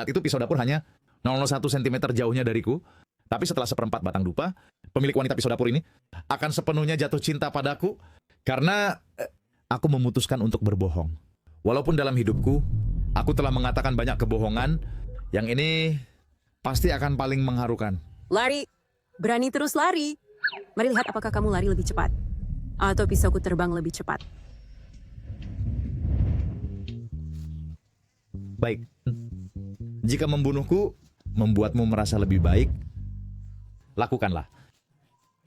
Saat itu pisau dapur hanya 0,01 cm jauhnya dariku. Tapi setelah seperempat batang dupa, pemilik wanita pisau dapur ini akan sepenuhnya jatuh cinta padaku karena aku memutuskan untuk berbohong. Walaupun dalam hidupku, aku telah mengatakan banyak kebohongan, yang ini pasti akan paling mengharukan. Lari. Berani terus lari. Mari lihat apakah kamu lari lebih cepat. Atau pisauku terbang lebih cepat. Baik. Jika membunuhku membuatmu merasa lebih baik, lakukanlah.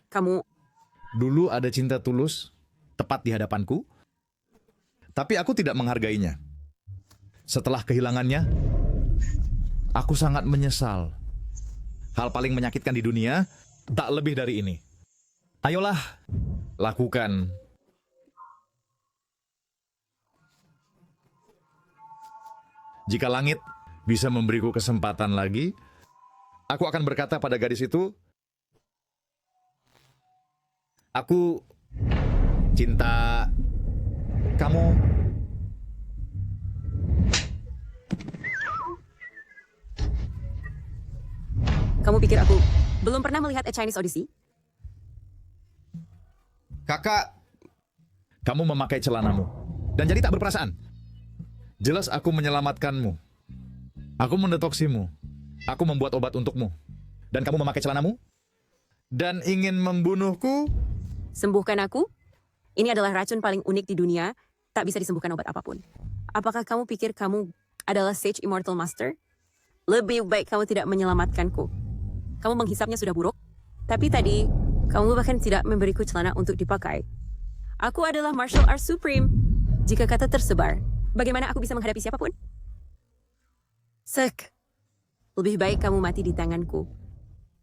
Kamu... Dulu ada cinta tulus, tepat di hadapanku, tapi aku tidak menghargainya. Setelah kehilangannya, aku sangat menyesal. Hal paling menyakitkan di dunia, tak lebih dari ini. Ayolah, lakukan. Jika langit bisa memberiku kesempatan lagi, aku akan berkata pada gadis itu, aku cinta kamu. Kamu pikir aku belum pernah melihat A Chinese Odyssey? Kakak, kamu memakai celanamu dan jadi tak berperasaan. Jelas aku menyelamatkanmu. Aku mendetoksimu. Aku membuat obat untukmu. Dan kamu memakai celanamu dan ingin membunuhku. Sembuhkan aku? Ini adalah racun paling unik di dunia. Tak bisa disembuhkan obat apapun. Apakah kamu pikir kamu adalah Sage Immortal Master? Lebih baik kamu tidak menyelamatkanku. Kamu menghisapnya sudah buruk. Tapi tadi, kamu bahkan tidak memberiku celana untuk dipakai. Aku adalah Martial Arts Supreme. Jika kata tersebar, bagaimana aku bisa menghadapi siapapun? Sek. Lebih baik kamu mati di tanganku.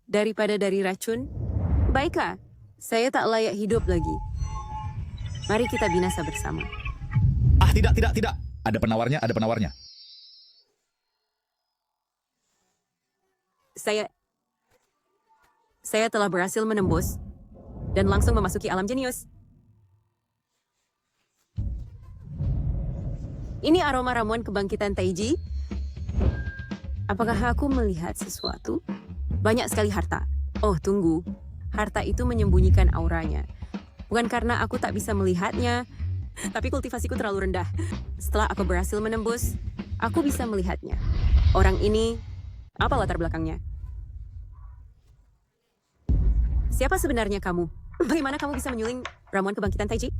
Daripada dari racun. Baiklah, saya tak layak hidup lagi. Mari kita binasa bersama. Ah, tidak. Ada penawarnya. Saya telah berhasil menembus dan langsung memasuki alam jenius. Ini aroma ramuan kebangkitan Taiji. Apakah aku melihat sesuatu? Banyak sekali harta. Oh, tunggu. Harta itu menyembunyikan auranya. Bukan karena aku tak bisa melihatnya, tapi kultivasiku terlalu rendah. Setelah aku berhasil menembus, aku bisa melihatnya. Orang ini, apa latar belakangnya? Siapa sebenarnya kamu? Bagaimana kamu bisa menyuling ramuan kebangkitan Taiji?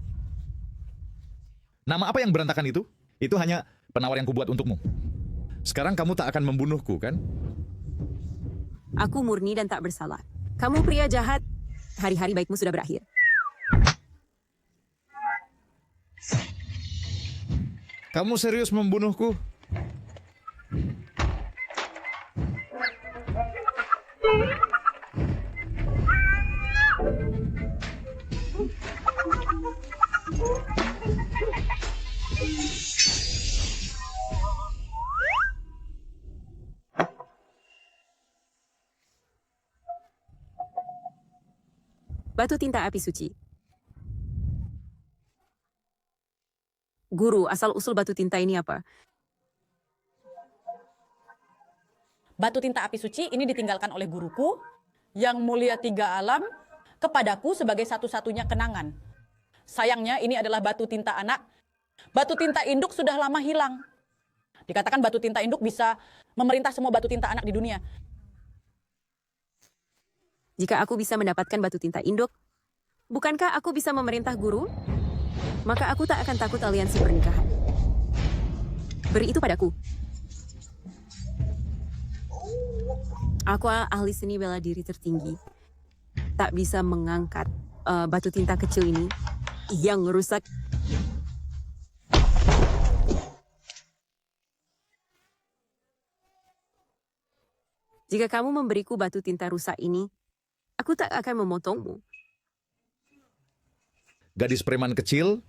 Nama apa yang berantakan itu? Itu hanya penawar yang kubuat untukmu. Sekarang kamu tak akan membunuhku, kan? Aku murni dan tak bersalah. Kamu pria jahat. Hari-hari baikmu sudah berakhir. Kamu serius membunuhku? Batu tinta api suci. Guru, asal-usul batu tinta ini apa? Batu tinta api suci ini ditinggalkan oleh guruku yang mulia tiga alam kepadaku sebagai satu-satunya kenangan. Sayangnya ini adalah batu tinta anak. Batu tinta induk sudah lama hilang. Dikatakan batu tinta induk bisa memerintah semua batu tinta anak di dunia. Jika aku bisa mendapatkan batu tinta induk, bukankah aku bisa memerintah guru? Maka aku tak akan takut aliansi pernikahan. Beri itu padaku. Aku ahli seni bela diri tertinggi. Tak bisa mengangkat batu tinta kecil ini yang rusak. Jika kamu memberiku batu tinta rusak ini, aku tak akan memotongmu. Gadis preman kecil,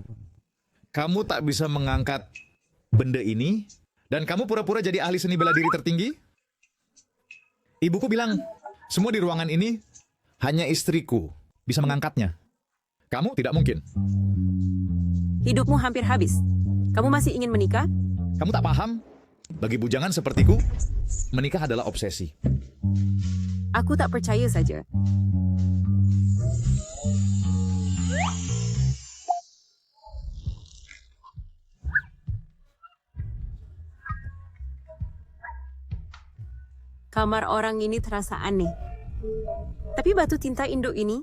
kamu tak bisa mengangkat benda ini, dan kamu pura-pura jadi ahli seni bela diri tertinggi? Ibuku bilang, semua di ruangan ini hanya istriku bisa mengangkatnya. Kamu tidak mungkin. Hidupmu hampir habis. Kamu masih ingin menikah? Kamu tak paham? Bagi bujangan sepertiku, menikah adalah obsesi. Aku tak percaya saja. Kamar orang ini terasa aneh. Tapi batu tinta induk ini,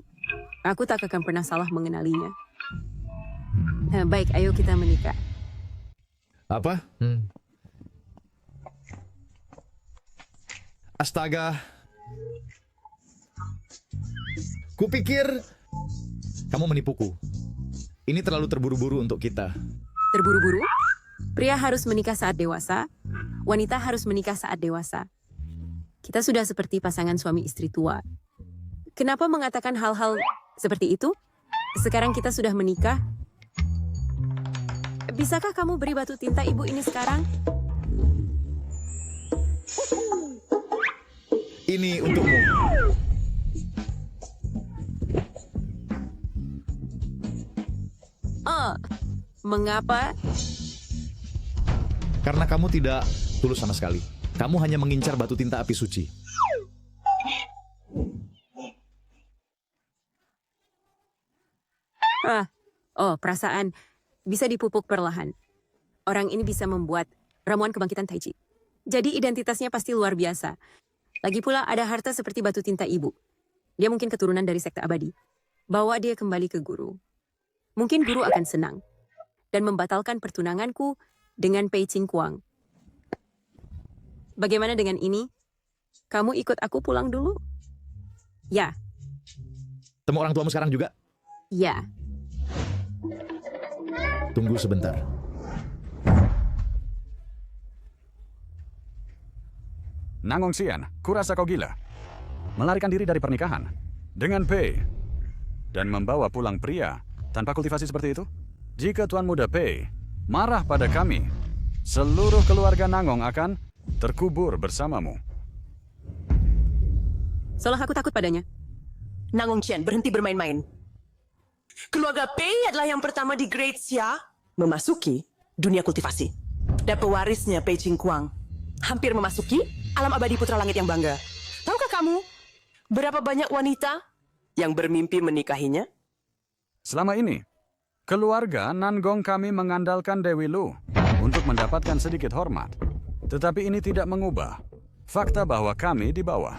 aku tak akan pernah salah mengenalinya. Baik, ayo kita menikah. Apa? Astaga. Kupikir kamu menipuku. Ini terlalu terburu-buru untuk kita. Terburu-buru? Pria harus menikah saat dewasa, wanita harus menikah saat dewasa. Kita sudah seperti pasangan suami istri tua. Kenapa mengatakan hal-hal seperti itu? Sekarang kita sudah menikah. Bisakah kamu beri batu tinta ibu ini sekarang? Ini untukmu. Mengapa? Karena kamu tidak tulus sama sekali. Kamu hanya mengincar batu tinta api suci. Perasaan bisa dipupuk perlahan. Orang ini bisa membuat ramuan kebangkitan Taiji. Jadi identitasnya pasti luar biasa. Lagi pula ada harta seperti batu tinta ibu. Dia mungkin keturunan dari sekte abadi. Bawa dia kembali ke guru. Mungkin guru akan senang. Dan membatalkan pertunanganku dengan Pei Ching Kuang. Bagaimana dengan ini? Kamu ikut aku pulang dulu? Ya. Temu orang tuamu sekarang juga? Ya. Tunggu sebentar. Nangong Xian, kurasa kau gila. Melarikan diri dari pernikahan dengan Pei dan membawa pulang pria tanpa kultivasi seperti itu? Jika Tuan Muda Pei marah pada kami, seluruh keluarga Nangong akan terkubur bersamamu. Seolah aku takut padanya. Nangong Qian, berhenti bermain-main. Keluarga Pei adalah yang pertama di Great Xia memasuki dunia kultivasi. Dan pewarisnya Pei Ching Kuang hampir memasuki alam abadi putra langit yang bangga. Tahukah kamu berapa banyak wanita yang bermimpi menikahinya? Selama ini, keluarga Nangong kami mengandalkan Dewi Lu untuk mendapatkan sedikit hormat. Tetapi ini tidak mengubah fakta bahwa kami di bawah.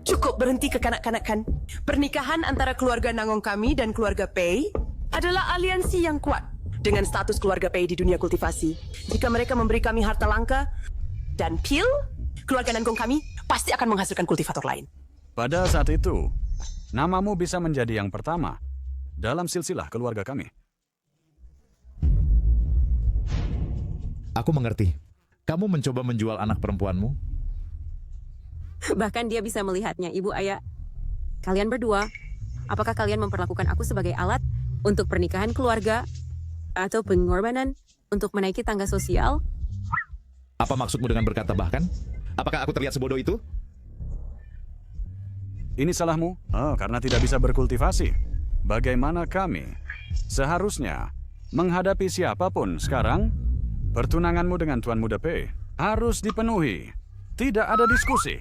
Cukup berhenti kekanak-kanakan. Pernikahan antara keluarga Nangong kami dan keluarga Pei adalah aliansi yang kuat dengan status keluarga Pei di dunia kultivasi. Jika mereka memberi kami harta langka dan pil, keluarga Nangong kami pasti akan menghasilkan kultivator lain. Pada saat itu, namamu bisa menjadi yang pertama dalam silsilah keluarga kami. Aku mengerti. Kamu mencoba menjual anak perempuanmu? Bahkan dia bisa melihatnya, ibu ayah. Kalian berdua, apakah kalian memperlakukan aku sebagai alat untuk pernikahan keluarga atau pengorbanan untuk menaiki tangga sosial? Apa maksudmu dengan berkata bahkan? Apakah aku terlihat sebodoh itu? Ini salahmu? Karena tidak bisa berkultivasi. Bagaimana kami seharusnya menghadapi siapapun sekarang? Pertunanganmu dengan Tuan Muda Pei harus dipenuhi. Tidak ada diskusi.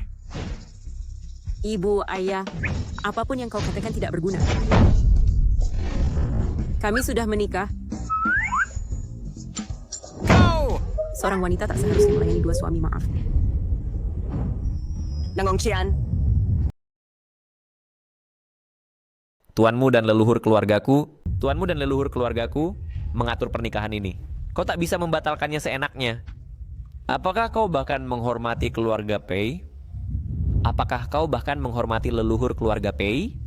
Ibu, ayah, apapun yang kau katakan tidak berguna. Kami sudah menikah. Kau! Seorang wanita tak seharusnya melayani dua suami, maaf. Nangong Qian, Tuanmu dan leluhur keluargaku mengatur pernikahan ini. Kau tak bisa membatalkannya seenaknya. Apakah kau bahkan menghormati keluarga Pei? Apakah kau bahkan menghormati leluhur keluarga Pei?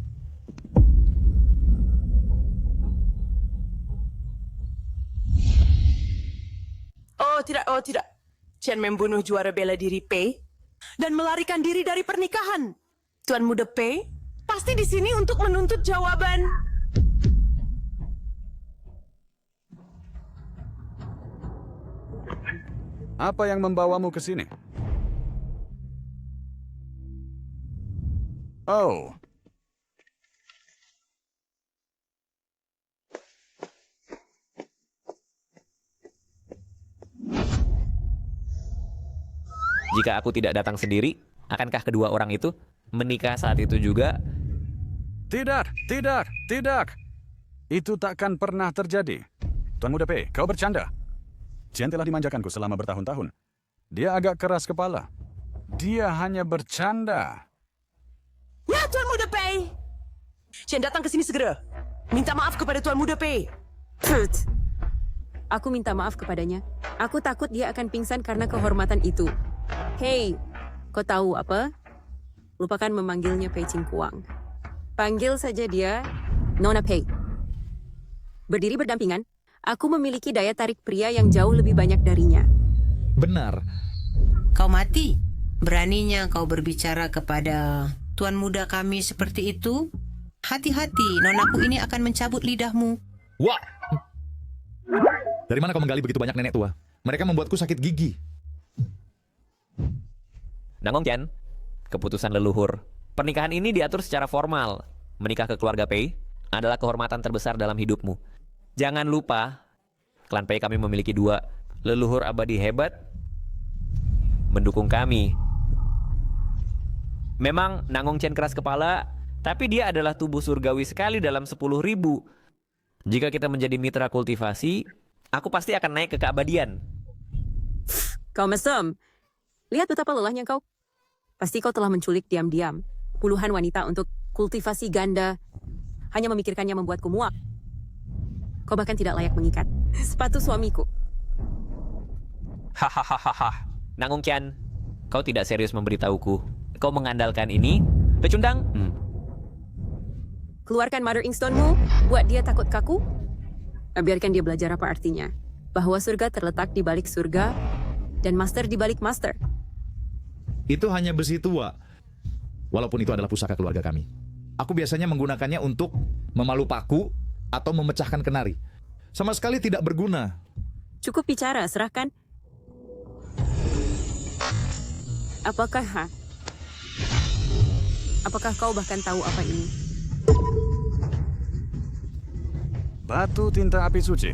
Oh tidak. Qian membunuh juara bela diri Pei dan melarikan diri dari pernikahan. Tuan Muda Pei pasti di sini untuk menuntut jawaban. Apa yang membawamu ke sini? Oh. Jika aku tidak datang sendiri, akankah kedua orang itu menikah saat itu juga? Tidak, tidak, tidak. Itu takkan pernah terjadi. Tuan Muda Pei, kau bercanda. Chen telah dimanjakanku selama bertahun-tahun. Dia agak keras kepala. Dia hanya bercanda. Ya, Tuan Muda Pei. Chen datang ke sini segera. Minta maaf kepada Tuan Muda Pei. Tut. Aku minta maaf kepadanya. Aku takut dia akan pingsan karena kehormatan itu. Hei, kau tahu apa? Lupakan memanggilnya Pei Ching Kuang. Panggil saja dia Nona Pei. Berdiri berdampingan, aku memiliki daya tarik pria yang jauh lebih banyak darinya. Benar. Kau mati. Beraninya kau berbicara kepada tuan muda kami seperti itu? Hati-hati, nonaku ini akan mencabut lidahmu. Wah! Dari mana kau menggali begitu banyak nenek tua? Mereka membuatku sakit gigi. Nangong Chen, keputusan leluhur. Pernikahan ini diatur secara formal. Menikah ke keluarga Pei adalah kehormatan terbesar dalam hidupmu. Jangan lupa, klan Pei kami memiliki 2 leluhur abadi hebat mendukung kami. Memang Nangong Chen keras kepala, tapi dia adalah tubuh surgawi sekali dalam 10.000. Jika kita menjadi mitra kultivasi, aku pasti akan naik ke keabadian. Kau mesem. Lihat betapa lelahnya kau. Pasti kau telah menculik diam-diam puluhan wanita untuk kultivasi ganda. Hanya memikirkannya membuatku muak. Kau bahkan tidak layak mengikat sepatu suamiku. Hahaha. Nangong Chen, kau tidak serius memberitahuku. Kau mengandalkan ini? Pecundang? Keluarkan Mother Inkstone-mu, buat dia takut kaku. Biarkan dia belajar apa artinya. Bahwa surga terletak di balik surga, dan master di balik master. Itu hanya besi tua. Walaupun itu adalah pusaka keluarga kami. Aku biasanya menggunakannya untuk memalu paku atau memecahkan kenari. Sama sekali tidak berguna. Cukup bicara, serahkan. Apakah kau bahkan tahu apa ini? Batu tinta api suci.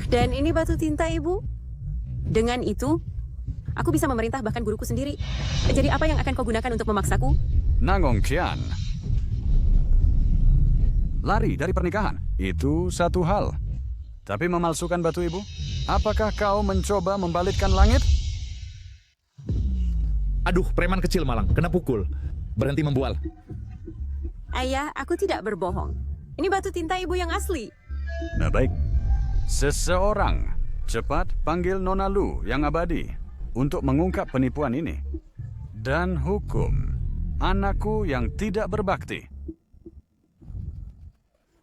Dan ini batu tinta, Ibu. Dengan itu, aku bisa memerintah bahkan guruku sendiri. Jadi apa yang akan kau gunakan untuk memaksaku? Nangong Qian. Lari dari pernikahan, itu satu hal. Tapi memalsukan batu ibu? Apakah kau mencoba membalitkan langit? Aduh, preman kecil malang, kena pukul. Berhenti membual. Ayah, aku tidak berbohong. Ini batu tinta Ibu yang asli. Nah baik. Seseorang, cepat panggil Nona Lu yang abadi untuk mengungkap penipuan ini. Dan hukum anakku yang tidak berbakti.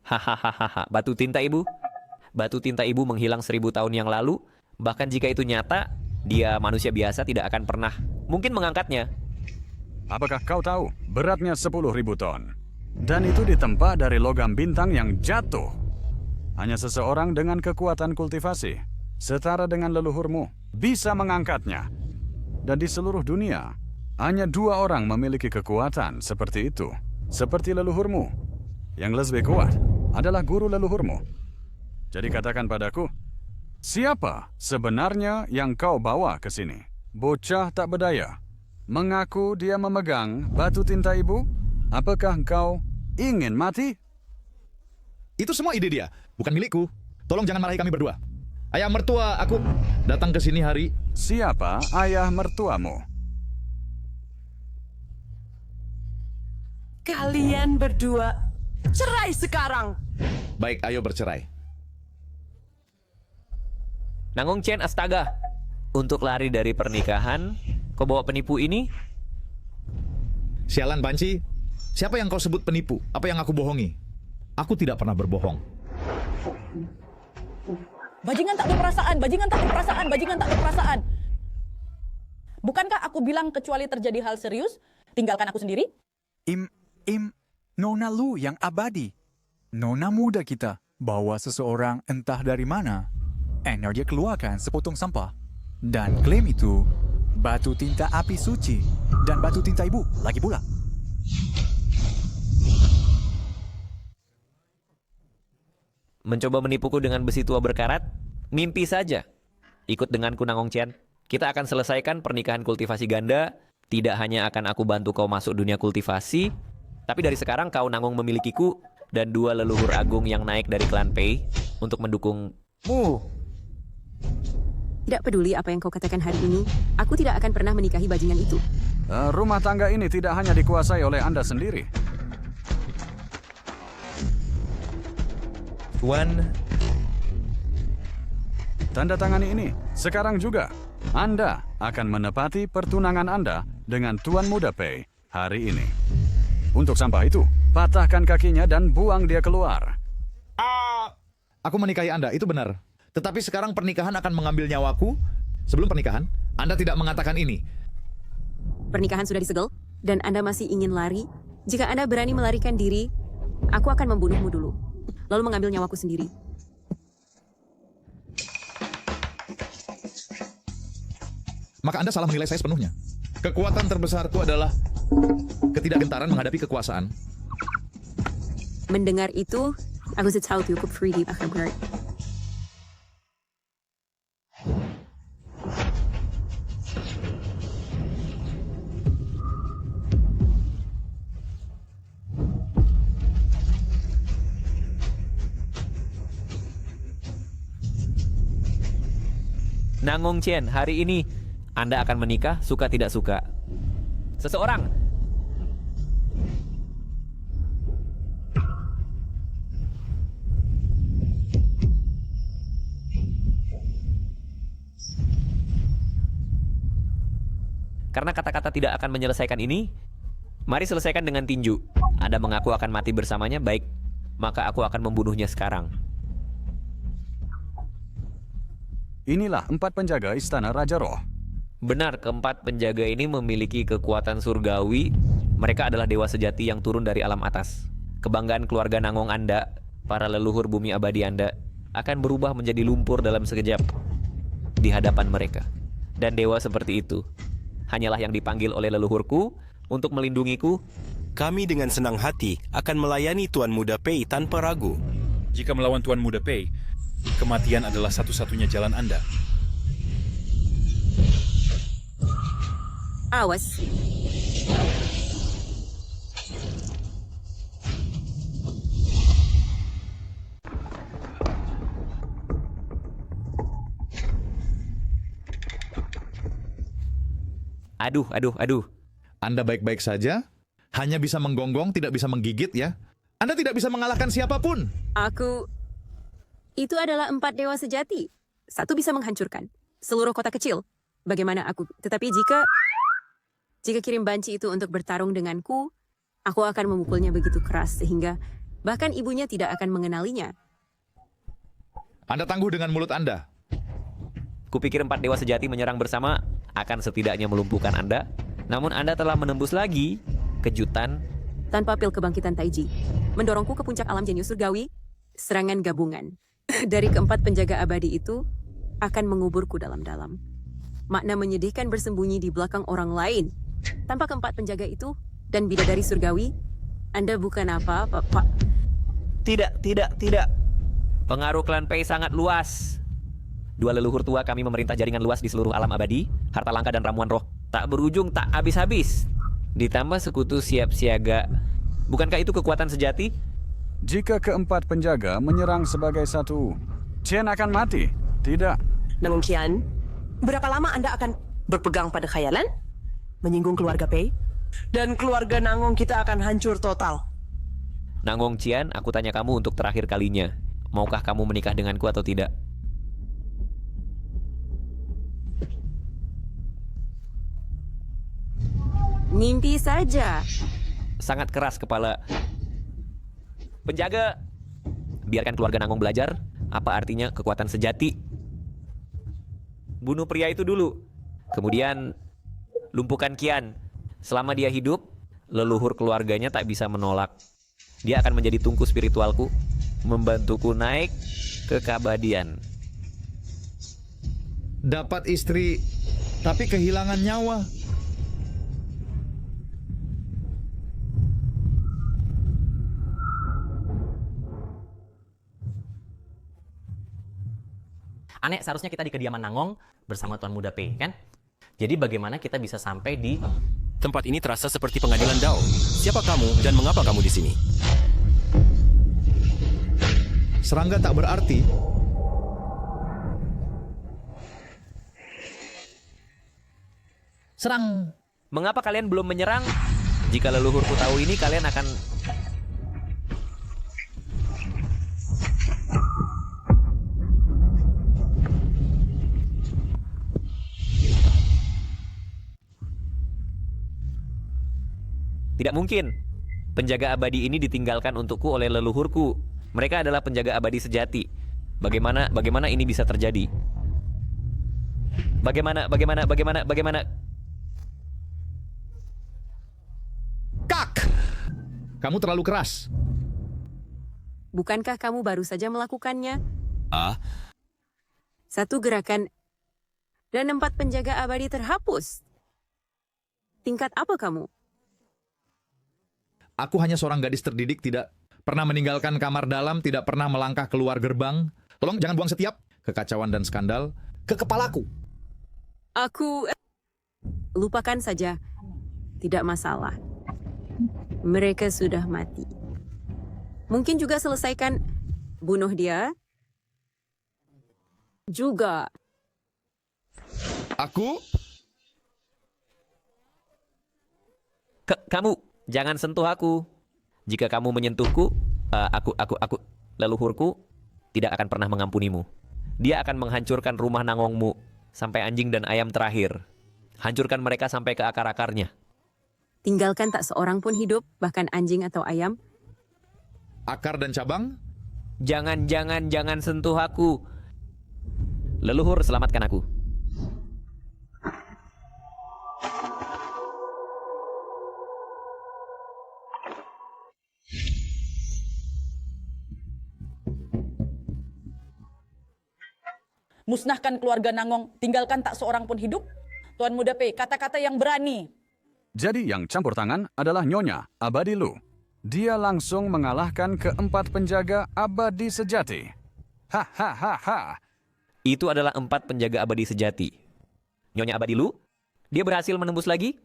Hahaha. Batu tinta ibu? Batu tinta ibu menghilang 1000 tahun yang lalu. Bahkan jika itu nyata, dia manusia biasa tidak akan pernah mungkin mengangkatnya. Apakah kau tahu beratnya 10.000 ton? Dan itu ditempa dari logam bintang yang jatuh. Hanya seseorang dengan kekuatan kultivasi, setara dengan leluhurmu, bisa mengangkatnya. Dan di seluruh dunia, hanya 2 orang memiliki kekuatan seperti itu. Seperti leluhurmu. Yang lebih kuat adalah guru leluhurmu. Jadi katakan padaku, siapa sebenarnya yang kau bawa ke sini? Bocah tak berdaya. Mengaku dia memegang batu tinta ibu? Apakah kau ingin mati? Itu semua ide dia, bukan milikku. Tolong jangan marahi kami berdua. Ayah mertua, aku datang ke sini hari... Siapa ayah mertuamu? Kalian berdua cerai sekarang. Baik, ayo bercerai. Nangong Chen, astaga. Untuk lari dari pernikahan, kau bawa penipu ini? Sialan Banci, siapa yang kau sebut penipu? Apa yang aku bohongi? Aku tidak pernah berbohong. Bajingan tak berperasaan, bajingan tak berperasaan, bajingan tak berperasaan. Bukankah aku bilang kecuali terjadi hal serius, tinggalkan aku sendiri? Nona Lu yang abadi. Nona muda kita bawa seseorang entah dari mana. Energi keluarkan sepotong sampah. Dan klaim itu batu tinta api suci dan batu tinta ibu lagi pula. Mencoba menipuku dengan besi tua berkarat? Mimpi saja. Ikut denganku Nangong Chen. Kita akan selesaikan pernikahan kultivasi ganda. Tidak hanya akan aku bantu kau masuk dunia kultivasi, tapi dari sekarang kau Nangong memilikiku dan 2 leluhur agung yang naik dari klan Pei untuk mendukungmu. Tidak peduli apa yang kau katakan hari ini, aku tidak akan pernah menikahi bajingan itu. Rumah tangga ini tidak hanya dikuasai oleh Anda sendiri. Tuan, Tanda tangani ini. Sekarang juga, Anda akan menepati pertunangan Anda dengan Tuan Muda Pei hari ini. Untuk sampah itu, patahkan kakinya dan buang dia keluar. Aku menikahi Anda, itu benar. Tetapi sekarang pernikahan akan mengambil nyawaku. Sebelum pernikahan, Anda tidak mengatakan ini. Pernikahan sudah disegel, dan Anda masih ingin lari? Jika Anda berani melarikan diri, aku akan membunuhmu dulu, lalu mengambil nyawaku sendiri. Maka Anda salah menilai saya sepenuhnya. Kekuatan terbesarku adalah ketidakgentaran menghadapi kekuasaan. Mendengar itu, aku tahu cukup free di akhir. Nangong Chen, hari ini Anda akan menikah suka tidak suka. Seseorang. Karena kata-kata tidak akan menyelesaikan ini, mari selesaikan dengan tinju. Anda mengaku akan mati bersamanya, baik. Maka aku akan membunuhnya sekarang. Inilah 4 penjaga istana Raja Roh. Benar, keempat penjaga ini memiliki kekuatan surgawi. Mereka adalah dewa sejati yang turun dari alam atas. Kebanggaan keluarga Nangong Anda, para leluhur bumi abadi Anda, akan berubah menjadi lumpur dalam sekejap di hadapan mereka. Dan dewa seperti itu hanyalah yang dipanggil oleh leluhurku untuk melindungiku. Kami dengan senang hati akan melayani Tuan Muda Pei tanpa ragu. Jika melawan Tuan Muda Pei, kematian adalah satu-satunya jalan Anda. Awas. Aduh. Anda baik-baik saja, hanya bisa menggonggong, tidak bisa menggigit ya. Anda tidak bisa mengalahkan siapapun. Itu adalah 4 dewa sejati. Satu bisa menghancurkan seluruh kota kecil. Bagaimana aku? Tetapi jika kirim banci itu untuk bertarung denganku, aku akan memukulnya begitu keras sehingga bahkan ibunya tidak akan mengenalinya. Anda tangguh dengan mulut Anda. Kupikir 4 dewa sejati menyerang bersama akan setidaknya melumpuhkan Anda. Namun Anda telah menembus lagi. Kejutan. Tanpa pil kebangkitan Taiji, mendorongku ke puncak alam jenius surgawi, serangan gabungan dari keempat penjaga abadi itu akan menguburku dalam-dalam. Makna menyedihkan bersembunyi di belakang orang lain. Tanpa keempat penjaga itu dan bidadari surgawi, Anda bukan apa-apa, Pak. Tidak. Pengaruh klan Pei sangat luas. 2 leluhur tua kami memerintah jaringan luas di seluruh alam abadi, harta langka dan ramuan roh. Tak berujung, tak habis-habis. Ditambah sekutu siap siaga. Bukankah itu kekuatan sejati? Jika keempat penjaga menyerang sebagai satu, Chen akan mati. Tidak. Nangong Qian, berapa lama Anda akan berpegang pada khayalan? Menyinggung keluarga Pei? Dan keluarga Nangong kita akan hancur total. Nangong Qian, aku tanya kamu untuk terakhir kalinya. Maukah kamu menikah denganku atau tidak? Mimpi saja. Sangat keras kepala. Penjaga, biarkan keluarga Nangong belajar apa artinya kekuatan sejati. Bunuh pria itu dulu. Kemudian lumpuhkan Qian. Selama dia hidup, leluhur keluarganya tak bisa menolak. Dia akan menjadi tungku spiritualku, membantuku naik ke keabadian. Dapat istri, tapi kehilangan nyawa. Aneh, seharusnya kita di kediaman Nangong bersama Tuan Muda Pei, kan? Jadi bagaimana kita bisa sampai di... Tempat ini terasa seperti pengadilan Dao. Siapa kamu dan mengapa kamu di sini? Serangga tak berarti. Serang. Mengapa kalian belum menyerang? Jika leluhurku tahu ini, kalian akan... Tidak mungkin. Penjaga abadi ini ditinggalkan untukku oleh leluhurku. Mereka adalah penjaga abadi sejati. Bagaimana ini bisa terjadi? Bagaimana? Kak! Kamu terlalu keras. Bukankah kamu baru saja melakukannya? Ah, Satu gerakan dan 4 penjaga abadi terhapus. Tingkat apa kamu? Aku hanya seorang gadis terdidik, tidak pernah meninggalkan kamar dalam, tidak pernah melangkah keluar gerbang. Tolong jangan buang setiap kekacauan dan skandal ke kepalaku. Aku... Lupakan saja. Tidak masalah. Mereka sudah mati. Mungkin juga selesaikan bunuh dia. Juga. Aku... Kamu jangan sentuh aku. Jika kamu menyentuhku, leluhurku tidak akan pernah mengampunimu. Dia akan menghancurkan rumah Nangongmu sampai anjing dan ayam terakhir. Hancurkan mereka sampai ke akar-akarnya. Tinggalkan tak seorang pun hidup, bahkan anjing atau ayam. Akar dan cabang? Jangan sentuh aku. Leluhur, selamatkan aku. Musnahkan keluarga Nangong, tinggalkan tak seorang pun hidup. Tuan Muda Pei, kata-kata yang berani. Jadi yang campur tangan adalah Nyonya Abadi Lu. Dia langsung mengalahkan keempat penjaga abadi sejati. Hahaha. Itu adalah 4 penjaga abadi sejati. Nyonya Abadi Lu, dia berhasil menembus lagi.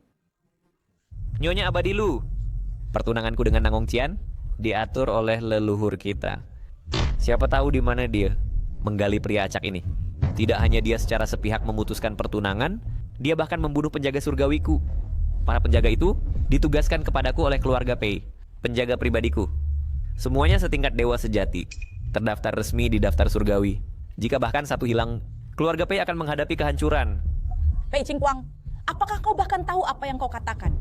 Nyonya Abadi Lu, pertunanganku dengan Nangong Qian diatur oleh leluhur kita. Siapa tahu di mana dia menggali pria acak ini. Tidak hanya dia secara sepihak memutuskan pertunangan, dia bahkan membunuh penjaga surgawiku. Para penjaga itu ditugaskan kepadaku oleh keluarga Pei, penjaga pribadiku. Semuanya setingkat dewa sejati, terdaftar resmi di daftar surgawi. Jika bahkan satu hilang, keluarga Pei akan menghadapi kehancuran. Pei Qingguang, apakah kau bahkan tahu apa yang kau katakan?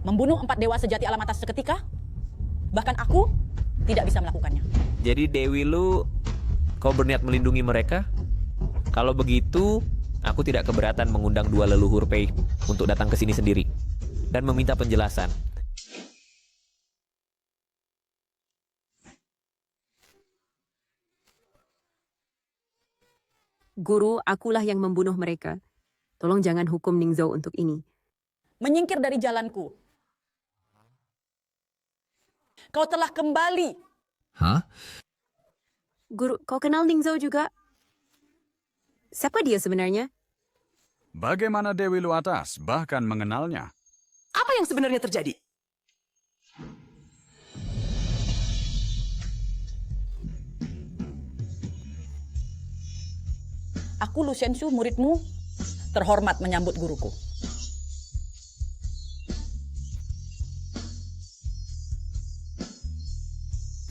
Membunuh 4 dewa sejati alam atas seketika? Bahkan aku tidak bisa melakukannya. Jadi Dewi Lu, kau berniat melindungi mereka? Kalau begitu, aku tidak keberatan mengundang 2 leluhur Pei untuk datang ke sini sendiri dan meminta penjelasan. Guru, akulah yang membunuh mereka. Tolong jangan hukum Ningzhou untuk ini. Menyingkir dari jalanku. Kau telah kembali. Hah? Guru, kau kenal Ningzhou juga? Siapa dia sebenarnya? Bagaimana Dewi Lu atas bahkan mengenalnya? Apa yang sebenarnya terjadi? Aku Lu Xianxu, muridmu, terhormat menyambut guruku.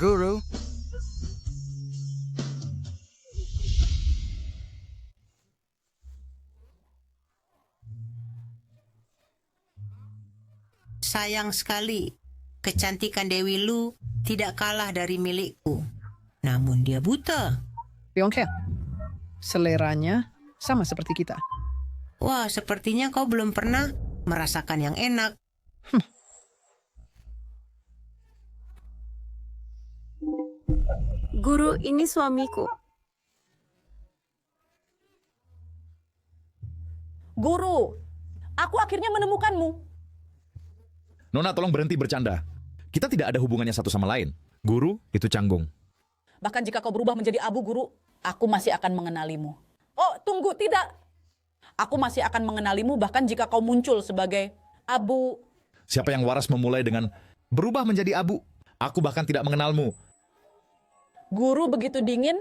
Guru, Sayang sekali, kecantikan Dewi Lu tidak kalah dari milikku. Namun dia buta. Yongke, seleranya sama seperti kita. Wah, sepertinya kau belum pernah merasakan yang enak. Guru, ini suamiku. Guru, aku akhirnya menemukanmu. Nona, tolong berhenti bercanda. Kita tidak ada hubungannya satu sama lain. Guru, itu canggung. Bahkan jika kau berubah menjadi abu, Guru, aku masih akan mengenalimu. Oh, tunggu, tidak. Aku masih akan mengenalimu bahkan jika kau muncul sebagai Abu. Siapa yang waras memulai dengan berubah menjadi abu? Aku bahkan tidak mengenalmu. Guru begitu dingin.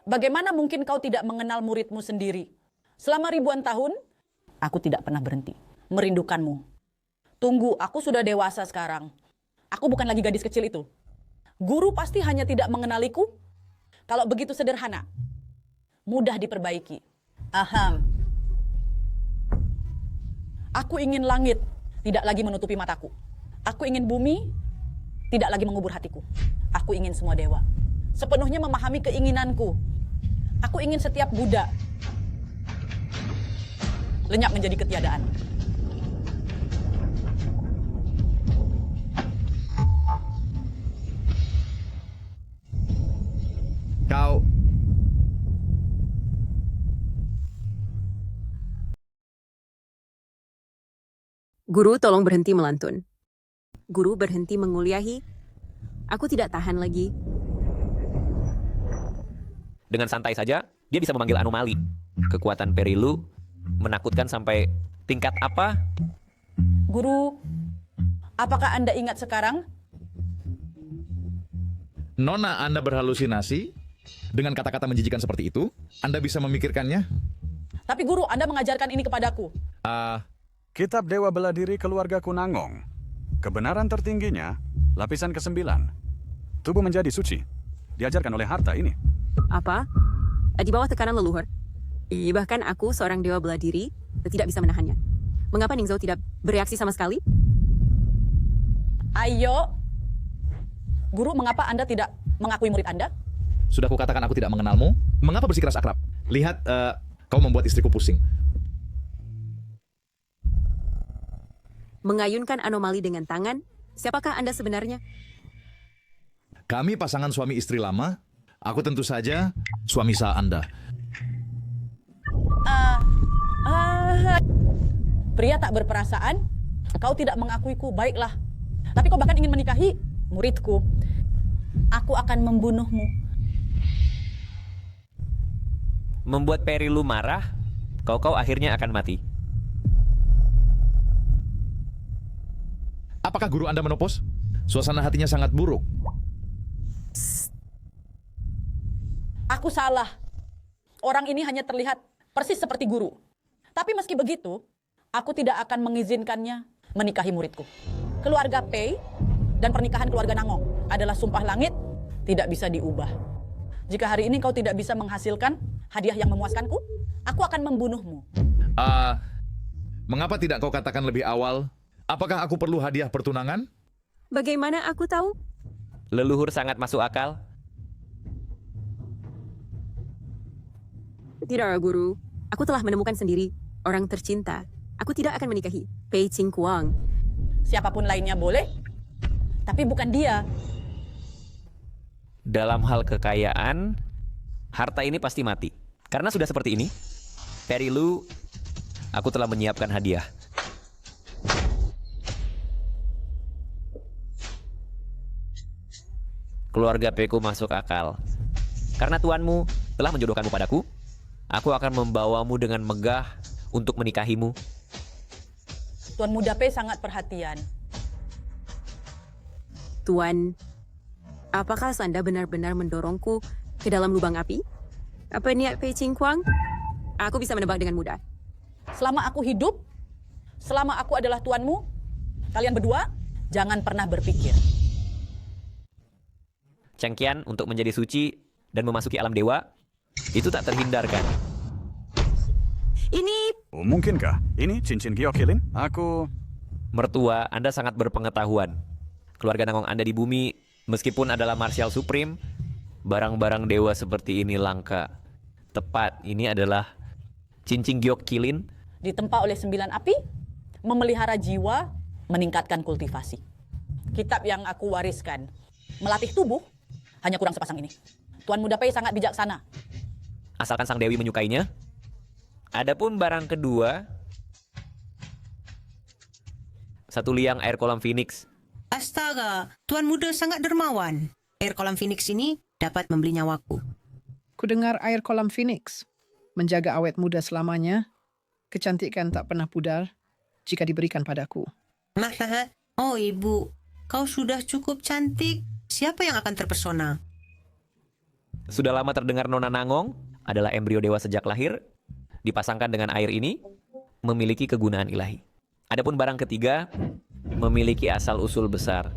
Bagaimana mungkin kau tidak mengenal muridmu sendiri? Selama ribuan tahun, aku tidak pernah berhenti merindukanmu. Tunggu, aku sudah dewasa sekarang. Aku bukan lagi gadis kecil itu. Guru pasti hanya tidak mengenaliku. Kalau begitu sederhana, mudah diperbaiki. Aham. Aku ingin langit, tidak lagi menutupi mataku. Aku ingin bumi, tidak lagi mengubur hatiku. Aku ingin semua dewa sepenuhnya memahami keinginanku. Aku ingin setiap Buddha lenyap menjadi ketiadaan. Kau... Guru, tolong berhenti melantun. Guru berhenti menguliahi. Aku tidak tahan lagi. Dengan santai saja, dia bisa memanggil anomali. Kekuatan Perilu menakutkan sampai tingkat apa? Guru, apakah Anda ingat sekarang? Nona, Anda berhalusinasi? Dengan kata-kata menjijikan seperti itu, Anda bisa memikirkannya? Tapi guru, Anda mengajarkan ini kepadaku. Kitab Dewa Bela Diri Keluarga Kunangong. Kebenaran tertingginya, lapisan ke-9. Tubuh menjadi suci. Diajarkan oleh harta ini. Apa? Di bawah tekanan leluhur. Bahkan aku, seorang dewa bela diri, tidak bisa menahannya. Mengapa Ningzhou tidak bereaksi sama sekali? Ayo. Guru, mengapa Anda tidak mengakui murid Anda? Sudah kukatakan aku tidak mengenalmu. Mengapa bersikeras akrab? Lihat, kau membuat istriku pusing. Mengayunkan anomali dengan tangan? Siapakah Anda sebenarnya? Kami pasangan suami istri lama. Aku tentu saja suami sah Anda. Pria tak berperasaan? Kau tidak mengakuiku, baiklah. Tapi kau bahkan ingin menikahi muridku. Aku akan membunuhmu. Membuat Perilu marah, kau akhirnya akan mati. Apakah guru Anda menopos? Suasana hatinya sangat buruk. Aku salah. Orang ini hanya terlihat persis seperti guru. Tapi meski begitu, aku tidak akan mengizinkannya menikahi muridku. Keluarga Pei dan pernikahan keluarga Nangong adalah sumpah langit, tidak bisa diubah. Jika hari ini kau tidak bisa menghasilkan hadiah yang memuaskanku, aku akan membunuhmu. Mengapa tidak kau katakan lebih awal? Apakah aku perlu hadiah pertunangan? Bagaimana aku tahu? Leluhur sangat masuk akal. Tidak, Guru. Aku telah menemukan sendiri orang tercinta. Aku tidak akan menikahi Pei Qingguang. Siapapun lainnya boleh, tapi bukan dia. Dalam hal kekayaan, harta ini pasti mati. Karena sudah seperti ini, Perilu, aku telah menyiapkan hadiah. Keluarga Peku masuk akal. Karena tuanmu telah menjodohkanmu padaku, aku akan membawamu dengan megah untuk menikahimu. Tuan Muda Pei sangat perhatian. Tuan, apakah Anda benar-benar mendorongku ke dalam lubang api? Apa niat Pei Qingguang? Aku bisa menebak dengan mudah. Selama aku hidup, selama aku adalah tuanmu, kalian berdua jangan pernah berpikir. Chengqian untuk menjadi suci dan memasuki alam dewa, itu tak terhindarkan. Ini... Mungkinkah? Ini cincin Gyokilin? Aku... Mertua, Anda sangat berpengetahuan. Keluarga Nangong Anda di bumi, meskipun adalah martial supreme, barang-barang dewa seperti ini langka. Tepat, ini adalah cincin Gyokilin. Ditempa oleh 9 api, memelihara jiwa, meningkatkan kultivasi. Kitab yang aku wariskan, melatih tubuh, hanya kurang sepasang ini. Tuan Muda Pei sangat bijaksana. Asalkan sang dewi menyukainya. Adapun barang kedua, satu liang air kolam Phoenix. Astaga, Tuan Muda sangat dermawan. Air kolam Phoenix ini dapat membeli nyawaku. Ku dengar air kolam Phoenix. menjaga awet muda selamanya, kecantikan tak pernah pudar jika diberikan padaku. Oh ibu, kau sudah cukup cantik. Siapa yang akan terpesona? Sudah lama terdengar Nona Nangong adalah embrio dewa sejak lahir, dipasangkan dengan air ini, memiliki kegunaan ilahi. Adapun barang ketiga, memiliki asal-usul besar.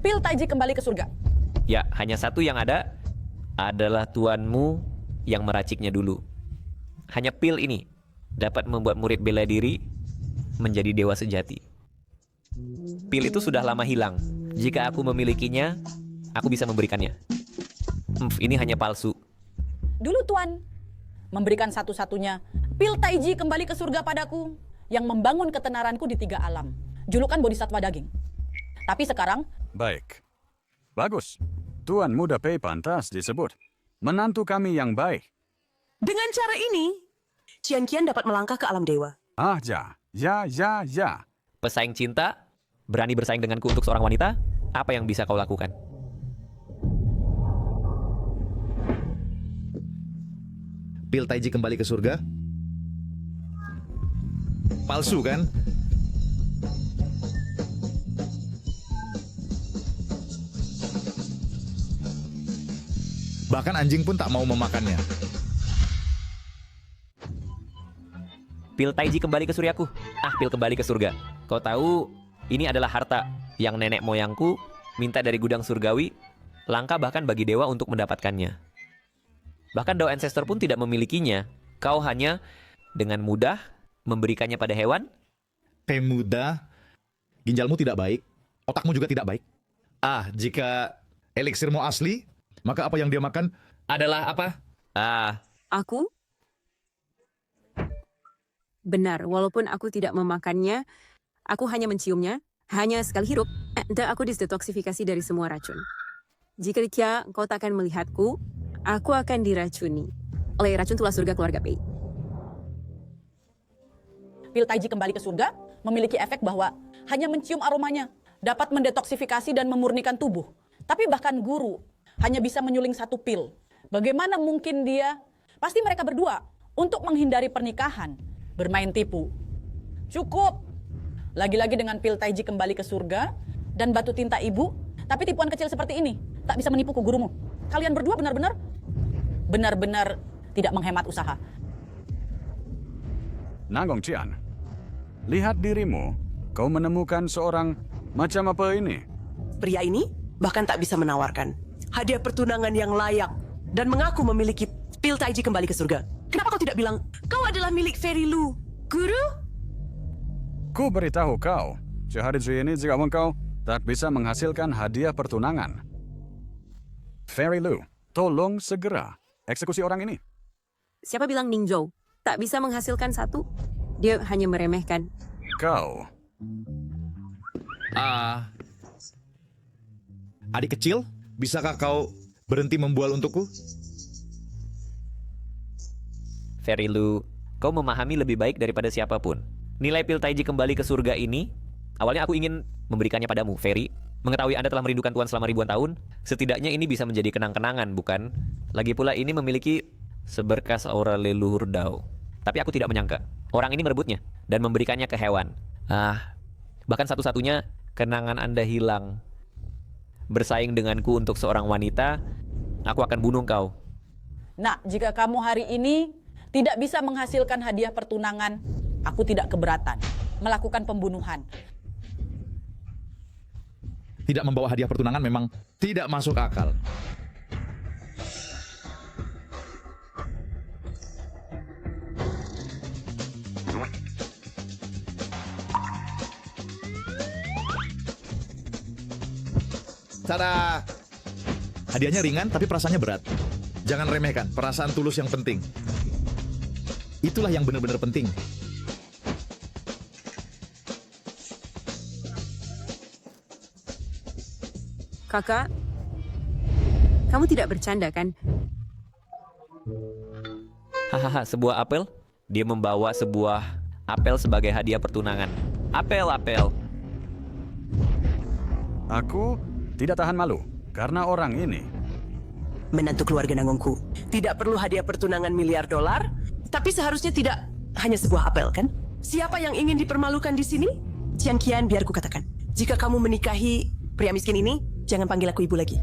Pil Taiji kembali ke surga. Ya, hanya satu yang ada adalah tuanmu yang meraciknya dulu. Hanya pil ini dapat membuat murid bela diri menjadi dewa sejati. Pil itu sudah lama hilang. Jika aku memilikinya, aku bisa memberikannya. Ini hanya palsu. Dulu Tuan memberikan satu-satunya pil Taiji kembali ke surga padaku yang membangun ketenaranku di 3 alam. Julukan Bodhisattva daging. Tapi sekarang... Baik. Bagus. Tuan Muda Pei pantas disebut menantu kami yang baik. Dengan cara ini, Qian Qian dapat melangkah ke alam dewa. Ya. Pesaing cinta, berani bersaing denganku untuk seorang wanita? Apa yang bisa kau lakukan? Pil Taiji kembali ke surga? Palsu kan? Bahkan anjing pun tak mau memakannya. Pil Taiji kembali ke suryaku. Pil kembali ke surga. Kau tahu, ini adalah harta yang nenek moyangku minta dari gudang surgawi, langka bahkan bagi dewa untuk mendapatkannya. Bahkan Dao Ancestor pun tidak memilikinya. Kau hanya dengan mudah memberikannya pada hewan. Pemuda, ginjalmu tidak baik, otakmu juga tidak baik. Jika eliksirmu asli, maka apa yang dia makan adalah apa? Aku? Benar, walaupun aku tidak memakannya, aku hanya menciumnya, hanya sekali hirup, dan aku disdetoksifikasi dari semua racun. Jika kau tak akan melihatku, aku akan diracuni oleh racun tulah surga keluarga Pei. Pil Taiji kembali ke surga memiliki efek bahwa hanya mencium aromanya dapat mendetoksifikasi dan memurnikan tubuh. Tapi bahkan guru hanya bisa menyuling 1 pil. Bagaimana mungkin dia? Pasti mereka berdua untuk menghindari pernikahan bermain tipu. Cukup. Lagi-lagi dengan pil Taiji kembali ke surga dan batu tinta ibu, tapi tipuan kecil seperti ini tak bisa menipuku gurumu. Kalian berdua benar-benar tidak menghemat usaha. Nangong Qian, lihat dirimu. Kau menemukan seorang macam apa ini? Pria ini bahkan tak bisa menawarkan hadiah pertunangan yang layak dan mengaku memiliki pil Taiji kembali ke surga. Kenapa kau tidak bilang, kau adalah milik Fairy Lu, guru? Ku beritahu kau, sehari ini jika engkau tak bisa menghasilkan hadiah pertunangan. Fairy Lu, tolong segera eksekusi orang ini. Siapa bilang Ningzhou tak bisa menghasilkan 1? Dia hanya meremehkan. Kau. Adik kecil, bisakah kau berhenti membual untukku? Fairy Lu, kau memahami lebih baik daripada siapapun. Nilai pil Taiji kembali ke surga ini, awalnya aku ingin memberikannya padamu, Fairy. Mengetahui Anda telah merindukan Tuan selama ribuan tahun, setidaknya ini bisa menjadi kenang-kenangan, bukan? Lagi pula ini memiliki seberkas aura leluhur Dao. Tapi aku tidak menyangka, orang ini merebutnya dan memberikannya ke hewan. Bahkan satu-satunya kenangan Anda hilang. Bersaing denganku untuk seorang wanita, aku akan bunuh kau. Nah, jika kamu hari ini tidak bisa menghasilkan hadiah pertunangan, aku tidak keberatan melakukan pembunuhan. Tidak membawa hadiah pertunangan memang tidak masuk akal. Tada! Hadiahnya ringan tapi perasaannya berat. Jangan remehkan, perasaan tulus yang penting. Itulah yang benar-benar penting. Kakak, kamu tidak bercanda kan? Hahaha, sebuah apel? Dia membawa sebuah apel sebagai hadiah pertunangan. Apel. Aku tidak tahan malu karena orang ini menantu keluarga Nangongku. Tidak perlu hadiah pertunangan miliar dolar, tapi seharusnya tidak hanya sebuah apel, kan? Siapa yang ingin dipermalukan di sini? Cian Kian, biar ku katakan. Jika kamu menikahi pria miskin ini, jangan panggil aku ibu lagi.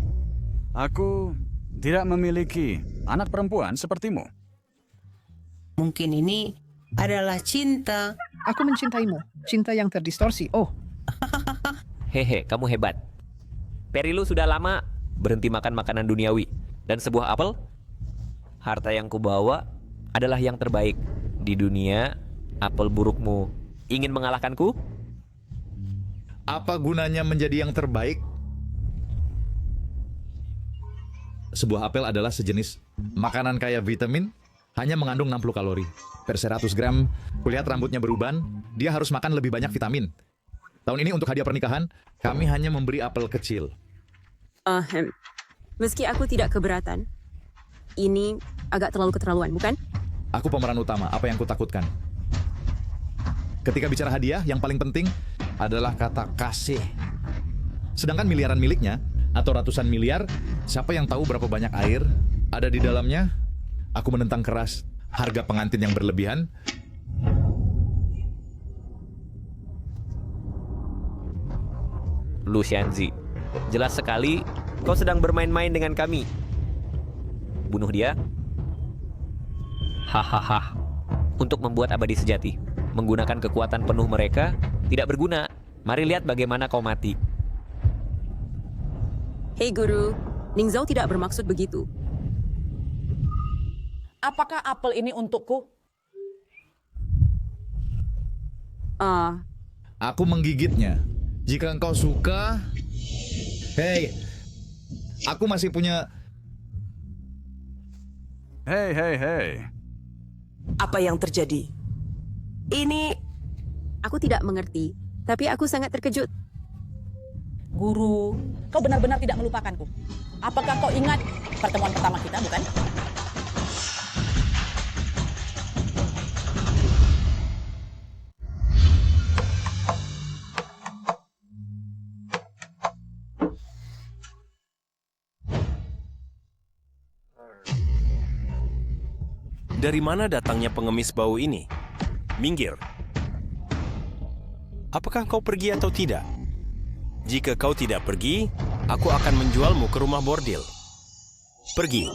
Aku tidak memiliki anak perempuan sepertimu. Mungkin ini adalah cinta. Aku mencintaimu. Cinta yang terdistorsi. Oh, Hehe, kamu hebat. Perilu sudah lama berhenti makan makanan duniawi. Dan sebuah apel, harta yang kubawa adalah yang terbaik. Di dunia, apel burukmu ingin mengalahkanku? Apa gunanya menjadi yang terbaik? Sebuah apel adalah sejenis makanan kaya vitamin, hanya mengandung 60 kalori. Per 100 gram, kulihat rambutnya beruban, dia harus makan lebih banyak vitamin. Tahun ini untuk hadiah pernikahan, kami hanya memberi apel kecil. Meski aku tidak keberatan, ini agak terlalu keterlaluan, bukan? Aku pemeran utama, apa yang kutakutkan? Ketika bicara hadiah, yang paling penting adalah kata kasih. Sedangkan miliaran miliknya, atau ratusan miliar, siapa yang tahu berapa banyak air ada di dalamnya? Aku menentang keras harga pengantin yang berlebihan. Lu Xianzi, jelas sekali kau sedang bermain-main dengan kami. Bunuh dia. Hahaha. Untuk membuat abadi sejati, menggunakan kekuatan penuh mereka tidak berguna. Mari lihat bagaimana kau mati. Hei guru, Ningzhou tidak bermaksud begitu. Apakah apel ini untukku? Aku menggigitnya. Jika engkau suka... Hei, aku masih punya... Hei. Apa yang terjadi? Ini... Aku tidak mengerti, tapi aku sangat terkejut. Guru, kau benar-benar tidak melupakanku. Apakah kau ingat pertemuan pertama kita, bukan? Dari mana datangnya pengemis bau ini? Minggir. Apakah kau pergi atau tidak? Jika kau tidak pergi, aku akan menjualmu ke rumah bordil. Pergi.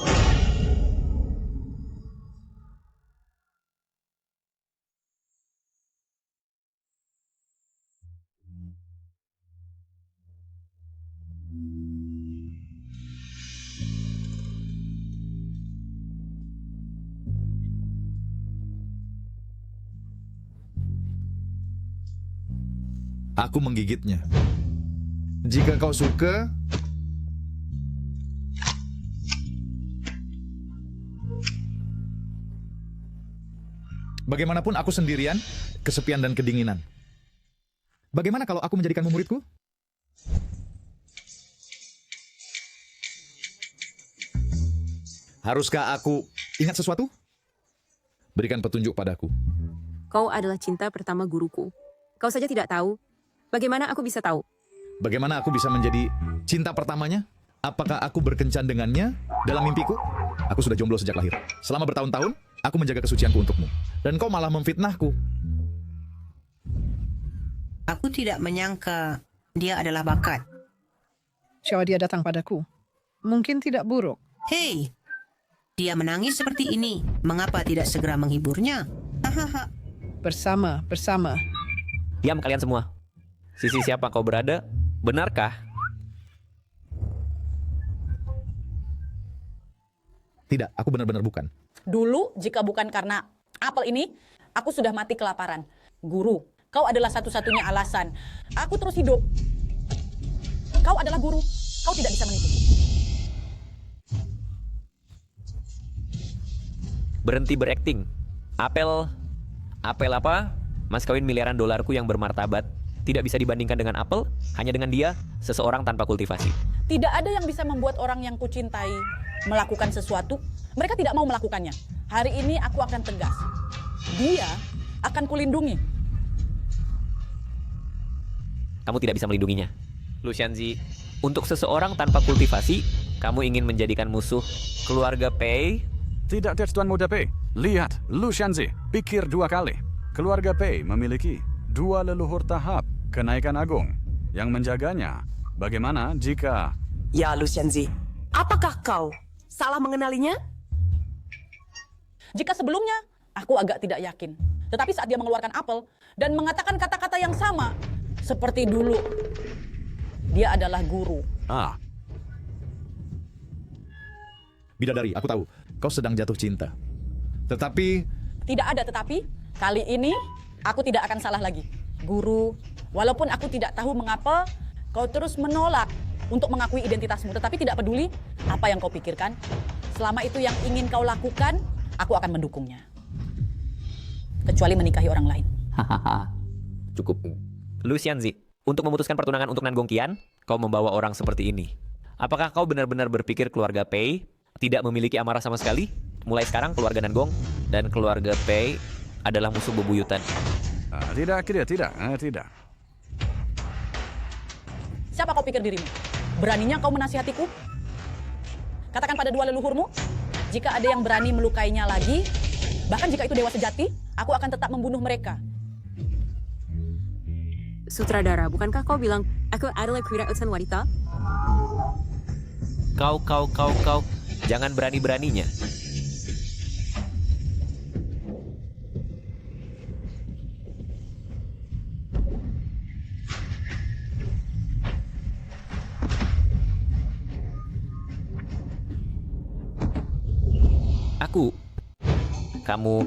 Aku menggigitnya. Jika kau suka... Bagaimanapun aku sendirian, kesepian dan kedinginan. Bagaimana kalau aku menjadikanmu muridku? Haruskah aku ingat sesuatu? Berikan petunjuk padaku. Kau adalah cinta pertama guruku. Kau saja tidak tahu. Bagaimana aku bisa tahu? Bagaimana aku bisa menjadi cinta pertamanya? Apakah aku berkencan dengannya dalam mimpiku? Aku sudah jomblo sejak lahir. Selama bertahun-tahun, aku menjaga kesucianku untukmu. Dan kau malah memfitnahku. Aku tidak menyangka dia adalah bakat. Syawak dia datang padaku. Mungkin tidak buruk. Hei, dia menangis seperti ini. Mengapa tidak segera menghiburnya? Hahaha. Bersama. Diam kalian semua. Sisi siapa kau berada? Benarkah? Tidak, aku benar-benar bukan. Dulu, jika bukan karena apel ini, aku sudah mati kelaparan. Guru, kau adalah satu-satunya alasan aku terus hidup. Kau adalah guru, kau tidak bisa menipu. Berhenti berakting. Apel apa? Mas kawin miliaran dolarku yang bermartabat tidak bisa dibandingkan dengan apel, hanya dengan dia, seseorang tanpa kultivasi. Tidak ada yang bisa membuat orang yang kucintai melakukan sesuatu. Mereka tidak mau melakukannya. Hari ini aku akan tegas. Dia akan kulindungi. Kamu tidak bisa melindunginya. Lu Xianzi, untuk seseorang tanpa kultivasi, Kamu ingin menjadikan musuh keluarga Pei? Tidak, Tuan Muda Pei. Lihat, Lu Shanzi, pikir 2 kali. Keluarga Pei memiliki 2 leluhur tahap kenaikan agung yang menjaganya. Bagaimana jika... Ya, Lu Shanzi, apakah kau salah mengenalinya? Jika sebelumnya, aku agak tidak yakin. Tetapi saat dia mengeluarkan apel dan mengatakan kata-kata yang sama, seperti dulu, dia adalah guru. Bidadari, aku tahu kau sedang jatuh cinta. Tetapi... Tidak ada tetapi, kali ini aku tidak akan salah lagi. Guru, walaupun aku tidak tahu mengapa kau terus menolak untuk mengakui identitasmu, tetapi tidak peduli apa yang kau pikirkan. Selama itu yang ingin kau lakukan, aku akan mendukungnya. Kecuali menikahi orang lain. Cukup. Lu Xianzi, untuk memutuskan pertunangan untuk Nan Gongqian, kau membawa orang seperti ini. Apakah kau benar-benar berpikir keluarga Pei tidak memiliki amarah sama sekali? Mulai sekarang keluarga Nan Gong dan keluarga Pei adalah musuh bebuyutan. Tidak. Siapa kau pikir dirimu? Beraninya kau menasihatiku? Katakan pada 2 leluhurmu, jika ada yang berani melukainya lagi, bahkan jika itu dewa sejati, aku akan tetap membunuh mereka. Sutradara, bukankah kau bilang aku adalah kewirausahaan wanita? Kau. Jangan berani-beraninya. Kamu...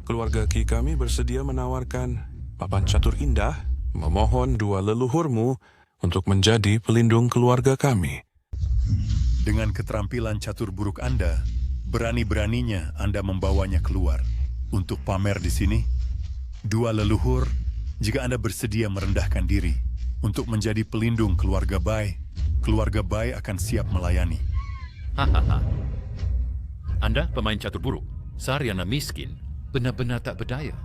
Keluarga Ki kami bersedia menawarkan papan catur indah, memohon 2 leluhurmu untuk menjadi pelindung keluarga kami. Dengan keterampilan catur buruk Anda, berani-beraninya Anda membawanya keluar untuk pamer di sini. 2 leluhur, jika Anda bersedia merendahkan diri untuk menjadi pelindung keluarga Bai akan siap melayani. Hahaha. Anda pemain catur buruk, Saryana miskin, benar-benar tak berdaya.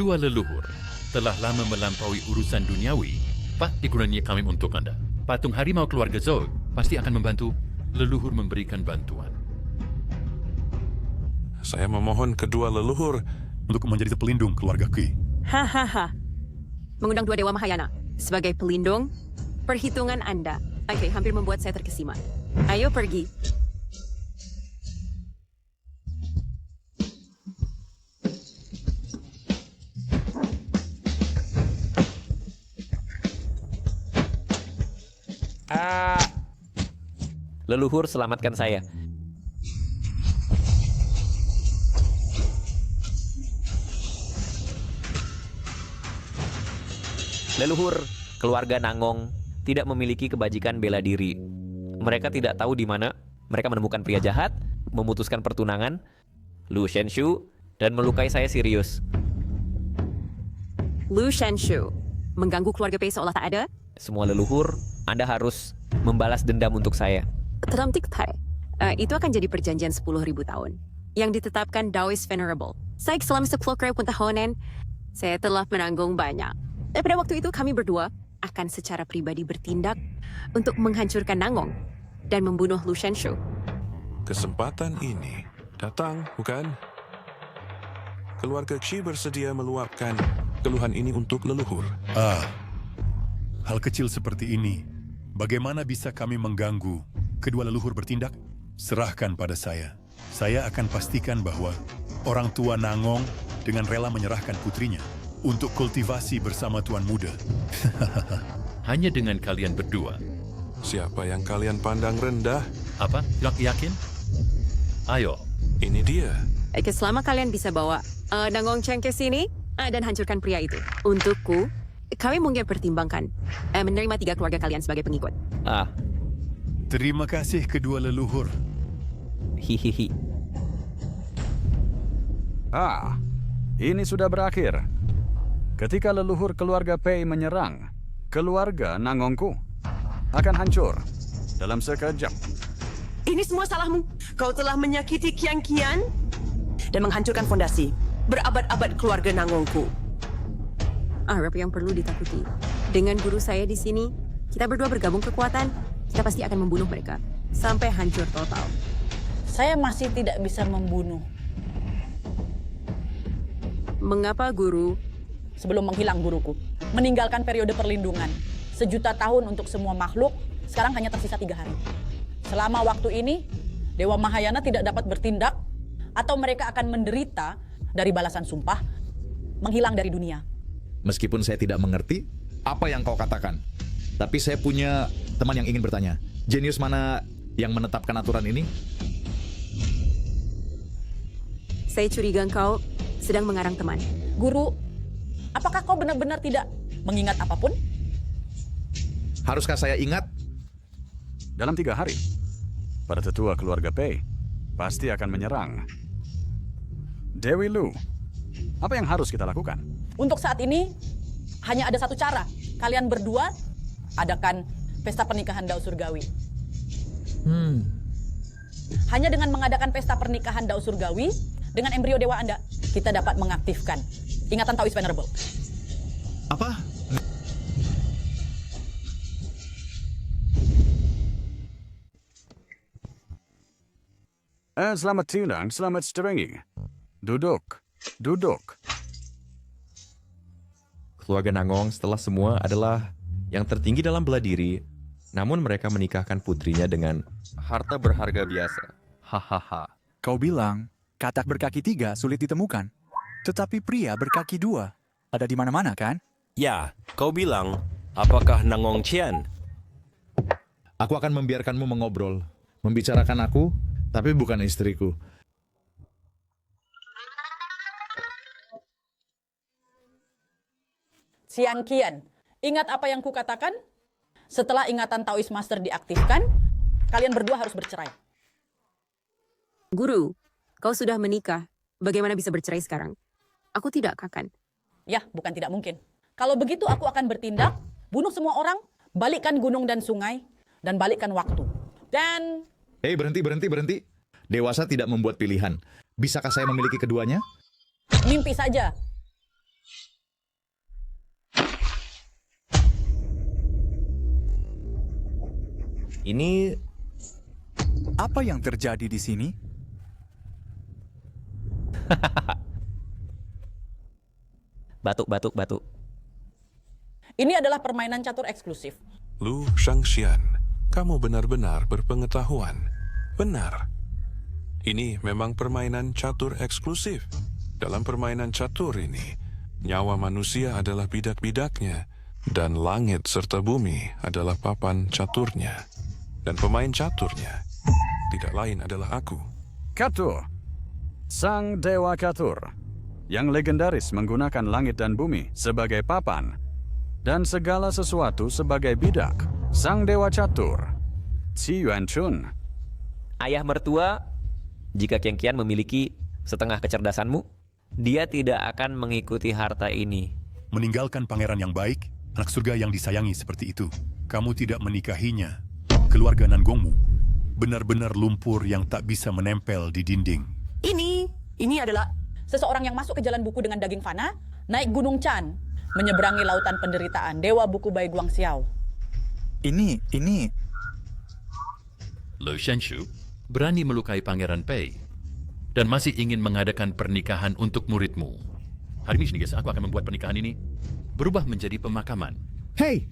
2 leluhur telah lama melampaui urusan duniawi. Pak dikurnia kami untuk Anda. Patung harimau keluarga Zhou pasti akan membantu leluhur memberikan bantuan. Saya memohon kedua leluhur untuk menjadi pelindung keluarga Ki. Hahaha. Mengundang 2 dewa Mahayana sebagai pelindung, perhitungan Anda. Oke, hampir membuat saya terkesima. Ayo pergi. Leluhur, selamatkan saya. Leluhur, keluarga Nangong tidak memiliki kebajikan bela diri. Mereka tidak tahu di mana mereka menemukan pria jahat, memutuskan pertunangan, Lu Shenshu, dan melukai saya serius. Lu Shenshu, mengganggu keluarga Pei seolah tak ada? Semua leluhur, Anda harus membalas dendam untuk saya. Teramtik Tai. Itu akan jadi perjanjian 10.000 tahun yang ditetapkan Daoist Venerable. Saya selama 10 tahunan, saya telah menanggung banyak. Dan pada waktu itu kami berdua akan secara pribadi bertindak untuk menghancurkan Nangong dan membunuh Lu Shenshu. Kesempatan ini datang, bukan? Keluarga Qi bersedia meluapkan keluhan ini untuk leluhur. Hal kecil seperti ini, bagaimana bisa kami mengganggu kedua leluhur bertindak? Serahkan pada saya. Saya akan pastikan bahwa orang tua Nangong dengan rela menyerahkan putrinya untuk kultivasi bersama Tuan Muda. Hanya dengan kalian berdua. Siapa yang kalian pandang rendah? Apa? Yakin? Ayo. Ini dia. Oke, selama kalian bisa bawa Nangong Cheng ke sini dan hancurkan pria itu. Untukku, kami mungkin pertimbangkan menerima 3 keluarga kalian sebagai pengikut. Terima kasih kedua leluhur. Hihihi. Ini sudah berakhir. Ketika leluhur keluarga Pei menyerang, keluarga Nangongku akan hancur dalam sekejap. Ini semua salahmu. Kau telah menyakiti Qian. dan menghancurkan fondasi berabad-abad keluarga Nangongku. Apa yang perlu ditakuti? Dengan guru saya di sini, kita berdua bergabung kekuatan, kita pasti akan membunuh mereka sampai hancur total. Saya masih tidak bisa membunuh. Mengapa guru? Sebelum menghilang guruku, meninggalkan periode perlindungan. 1.000.000 tahun untuk semua makhluk, sekarang hanya tersisa 3 hari. Selama waktu ini, Dewa Mahayana tidak dapat bertindak, atau mereka akan menderita dari balasan sumpah, menghilang dari dunia. Meskipun saya tidak mengerti apa yang kau katakan, tapi saya punya teman yang ingin bertanya. Jenius mana yang menetapkan aturan ini? Saya curiga engkau sedang mengarang teman. Guru, apakah kau benar-benar tidak mengingat apapun? Haruskah saya ingat? Dalam 3 hari, para tetua keluarga Pei pasti akan menyerang. Dewi Lu, apa yang harus kita lakukan? Untuk saat ini, hanya ada satu cara. Kalian berdua adakan pesta pernikahan Dao Surgawi. Hanya dengan mengadakan pesta pernikahan Dao Surgawi, dengan embrio dewa Anda, kita dapat mengaktifkan ingatan Taoist Venerable. Apa? Selamat siang, selamat strengi. Duduk, duduk. Keluarga Nangong setelah semua adalah yang tertinggi dalam bela diri, namun mereka menikahkan putrinya dengan harta berharga biasa. Hahaha. Kau bilang katak berkaki 3 sulit ditemukan, tetapi pria berkaki 2 ada di mana-mana kan? Ya, kau bilang, apakah Nangong Qian? Aku akan membiarkanmu mengobrol, membicarakan aku, tapi bukan istriku. Siang Kian, ingat apa yang kukatakan? Setelah ingatan Taoist Master diaktifkan, kalian berdua harus bercerai. Guru, kau sudah menikah. Bagaimana bisa bercerai sekarang? Aku tidak, Kakan. Ya, bukan tidak mungkin. Kalau begitu aku akan bertindak, bunuh semua orang, balikkan gunung dan sungai, dan balikkan waktu. Dan... Berhenti. Dewasa tidak membuat pilihan. Bisakah saya memiliki keduanya? mimpi saja. Ini apa yang terjadi di sini? Batuk. Ini adalah permainan catur eksklusif. Lu Shangxian, kamu benar-benar berpengetahuan. Benar. Ini memang permainan catur eksklusif. Dalam permainan catur ini, nyawa manusia adalah bidak-bidaknya, dan langit serta bumi adalah papan caturnya. Dan pemain caturnya tidak lain adalah aku. Catur, sang dewa catur, yang legendaris menggunakan langit dan bumi sebagai papan, dan segala sesuatu sebagai bidak, sang dewa catur, Qi Yuanchun. Ayah mertua, jika Kian memiliki setengah kecerdasanmu, dia tidak akan mengikuti harta ini. Meninggalkan pangeran yang baik, anak surga yang disayangi seperti itu. Kamu tidak menikahinya. Keluarga Nangongmu benar-benar lumpur yang tak bisa menempel di dinding. Ini adalah seseorang yang masuk ke jalan buku dengan daging fana, naik gunung Chan, menyeberangi lautan penderitaan, dewa buku Bai Guangxiao. Ini... Lu Shenshu berani melukai Pangeran Pei dan masih ingin mengadakan pernikahan untuk muridmu. Hari ini guys, aku akan membuat pernikahan ini berubah menjadi pemakaman. Hei,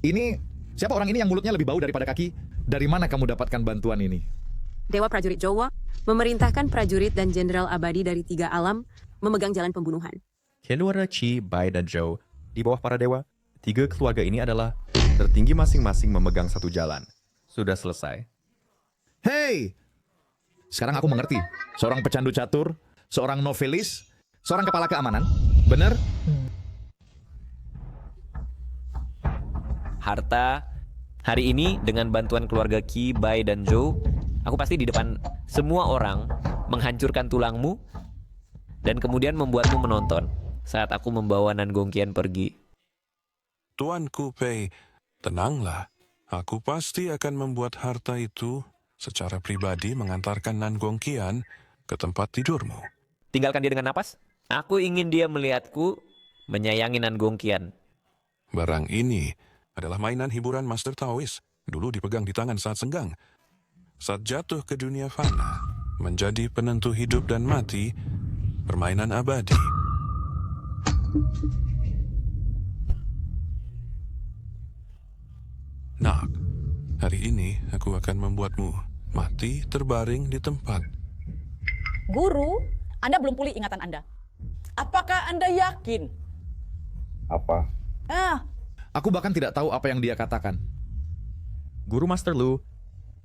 ini siapa orang ini yang mulutnya lebih bau daripada kaki? Dari mana kamu dapatkan bantuan ini? Dewa prajurit Jawa memerintahkan prajurit dan jenderal abadi dari 3 alam memegang jalan pembunuhan. Keluarga Qi, Bai, dan Zhou di bawah para dewa. 3 keluarga ini adalah tertinggi masing-masing memegang satu jalan. Sudah selesai. Hei! Sekarang aku mengerti. Seorang pecandu catur, seorang novelis, seorang kepala keamanan. Benar? Harta, hari ini dengan bantuan keluarga Qi, Bai, dan Zhou, aku pasti di depan semua orang menghancurkan tulangmu dan kemudian membuatmu menonton saat aku membawa Nangong Qian pergi. Tuanku Pei, tenanglah. Aku pasti akan membuat harta itu secara pribadi mengantarkan Nangong Qian ke tempat tidurmu. Tinggalkan dia dengan napas. Aku ingin dia melihatku menyayangi Nan Gongqian. Barang ini adalah mainan hiburan Master Taoist. Dulu dipegang di tangan saat senggang. Saat jatuh ke dunia fana, menjadi penentu hidup dan mati, permainan abadi. Nak, hari ini aku akan membuatmu mati terbaring di tempat. Guru, Anda belum pulih ingatan Anda. Apakah Anda yakin? Apa? Ah, Aku bahkan tidak tahu apa yang dia katakan. Guru Master Lu,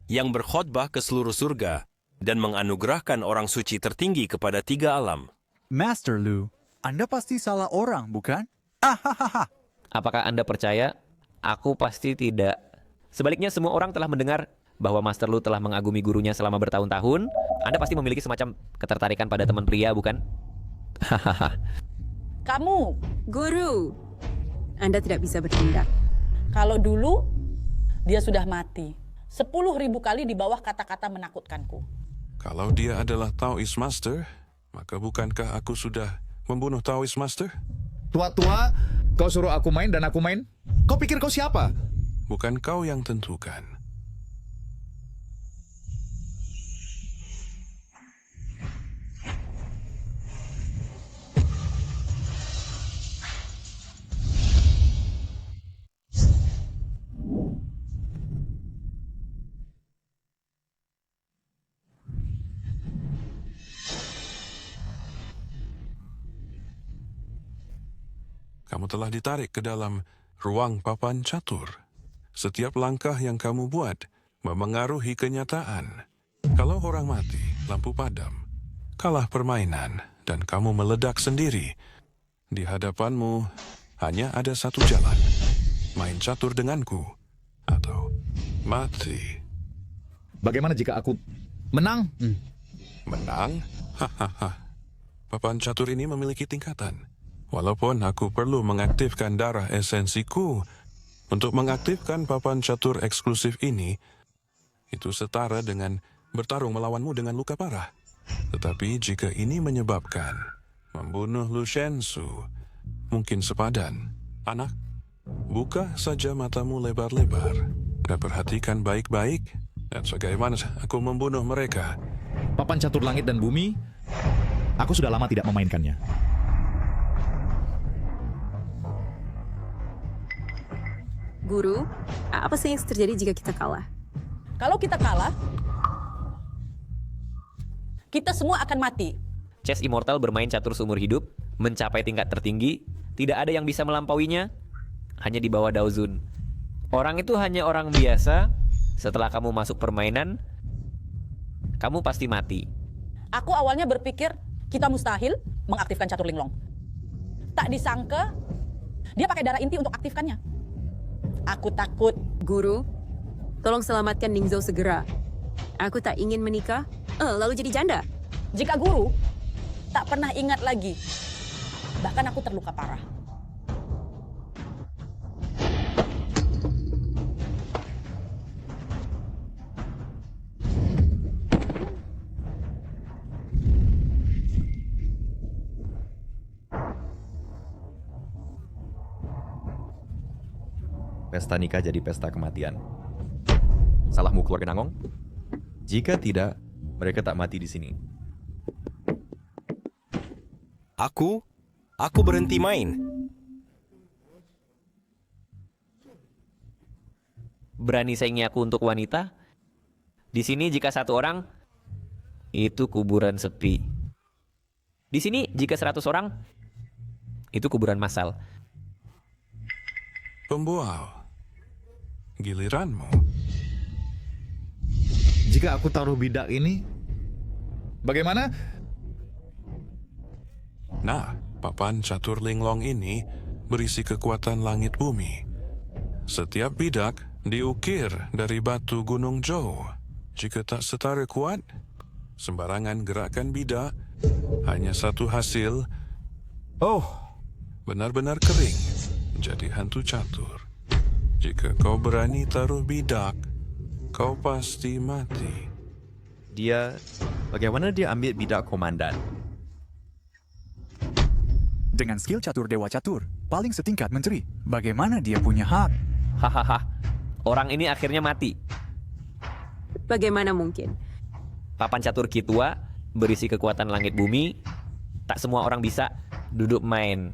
Yang berkhotbah ke seluruh surga dan menganugerahkan orang suci tertinggi kepada 3 alam. Master Lu, Anda pasti salah orang, bukan? Ahahaha. Apakah Anda percaya? Aku pasti tidak. Sebaliknya semua orang telah mendengar bahwa Master Lu telah mengagumi gurunya selama bertahun-tahun. Anda pasti memiliki semacam ketertarikan pada teman pria, bukan? Hahaha. kamu. Guru, Anda tidak bisa bertindak. Kalau dulu, dia sudah mati. 10.000 kali di bawah kata-kata menakutkanku. Kalau dia adalah Taoist Master, maka bukankah aku sudah membunuh Taoist Master? Tua-tua, kau suruh aku main dan aku main? Kau pikir kau siapa? Bukan kau yang tentukan. Kamu telah ditarik ke dalam ruang papan catur. Setiap langkah yang kamu buat memengaruhi kenyataan. Kalau orang mati, lampu padam, kalah permainan, dan kamu meledak sendiri. Di hadapanmu hanya ada satu jalan. Main catur denganku, atau mati. Bagaimana jika aku menang? Menang? Hahaha. Papan catur ini memiliki tingkatan. Walaupun aku perlu mengaktifkan darah esensiku untuk mengaktifkan papan catur eksklusif ini, itu setara dengan bertarung melawanmu dengan luka parah. Tetapi jika ini menyebabkan membunuh Lu Shensu, mungkin sepadan. Anak, buka saja matamu lebar-lebar dan perhatikan baik-baik dan bagaimana aku membunuh mereka. Papan catur langit dan bumi, aku sudah lama tidak memainkannya. Guru, apa sih yang terjadi jika kita kalah? Kalau kita kalah, kita semua akan mati. Chess Immortal bermain catur seumur hidup, mencapai tingkat tertinggi, tidak ada yang bisa melampauinya, hanya di bawah Daozun. Orang itu hanya orang biasa, setelah kamu masuk permainan, kamu pasti mati. Aku awalnya berpikir kita mustahil mengaktifkan catur linglong. Tak disangka, dia pakai darah inti untuk aktifkannya. Aku takut. Guru, tolong selamatkan Ningzhou segera. Aku tak ingin menikah, lalu jadi janda. Jika guru tak pernah ingat lagi, bahkan aku terluka parah. pesta nikah jadi pesta kematian. Salahmu keluarga Nangong? Jika tidak, mereka tak mati di sini. Aku berhenti main. Berani saingi aku untuk wanita? Di sini jika satu orang, itu kuburan sepi. Di sini jika 100 orang, itu kuburan massal. Pembual, giliranmu. Jika aku taruh bidak ini, bagaimana? Nah, papan catur linglong ini berisi kekuatan langit bumi. Setiap bidak diukir dari batu Gunung Zhou. Jika tak setara kuat, sembarangan gerakan bidak, hanya satu hasil. Oh, benar-benar kering, jadi hantu catur. Jika kau berani taruh bidak, kau pasti mati. Bagaimana dia ambil bidak komandan? Dengan skill catur Dewa Catur, paling setingkat menteri. Bagaimana dia punya hak? Hahaha. Orang ini akhirnya mati. Bagaimana mungkin? Papan catur Kitua berisi kekuatan langit bumi. Tak semua orang bisa duduk main.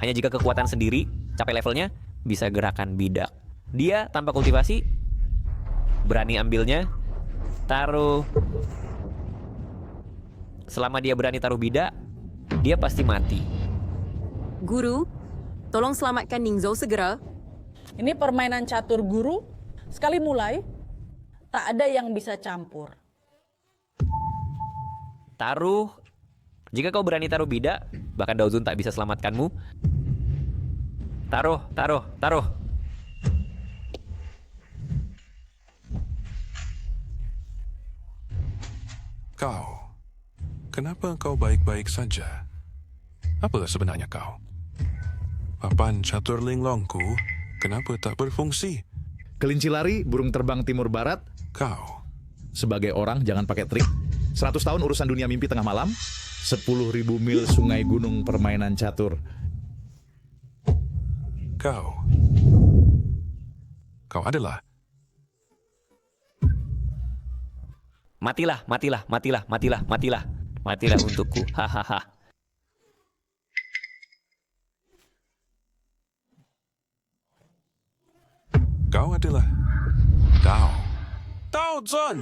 Hanya jika kekuatan sendiri, capai levelnya, bisa gerakan bidak. Dia tanpa kultivasi, berani ambilnya, taruh. Selama dia berani taruh bidak, dia pasti mati. Guru, tolong selamatkan Ningzhou segera. Ini permainan catur guru. Sekali mulai, tak ada yang bisa campur. Taruh. Jika kau berani taruh bidak, bahkan Daozun tak bisa selamatkanmu. Taruh, taruh, taruh. Kau, kenapa kau baik-baik saja? Apa sebenarnya kau? Papan catur linglongku, kenapa tak berfungsi? Kelinci lari, burung terbang timur barat. Kau. Sebagai orang jangan pakai trik. 100 tahun urusan dunia mimpi tengah malam. 10.000 mil sungai gunung permainan catur. Kau adalah. Matilah, matilah, matilah, matilah, matilah. Matilah untukku. Hahaha. Kau adalah Daozun.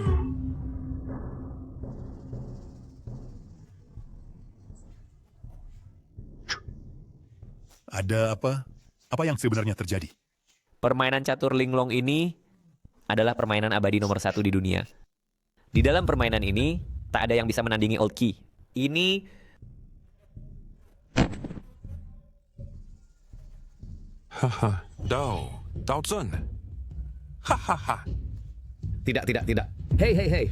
Ada apa? Apa yang sebenarnya terjadi? Permainan catur linglong ini adalah permainan abadi nomor 1 di dunia. Di dalam permainan ini, tak ada yang bisa menandingi Old Key. Ini Haha, Daozun. Hahaha. Tidak. Hei.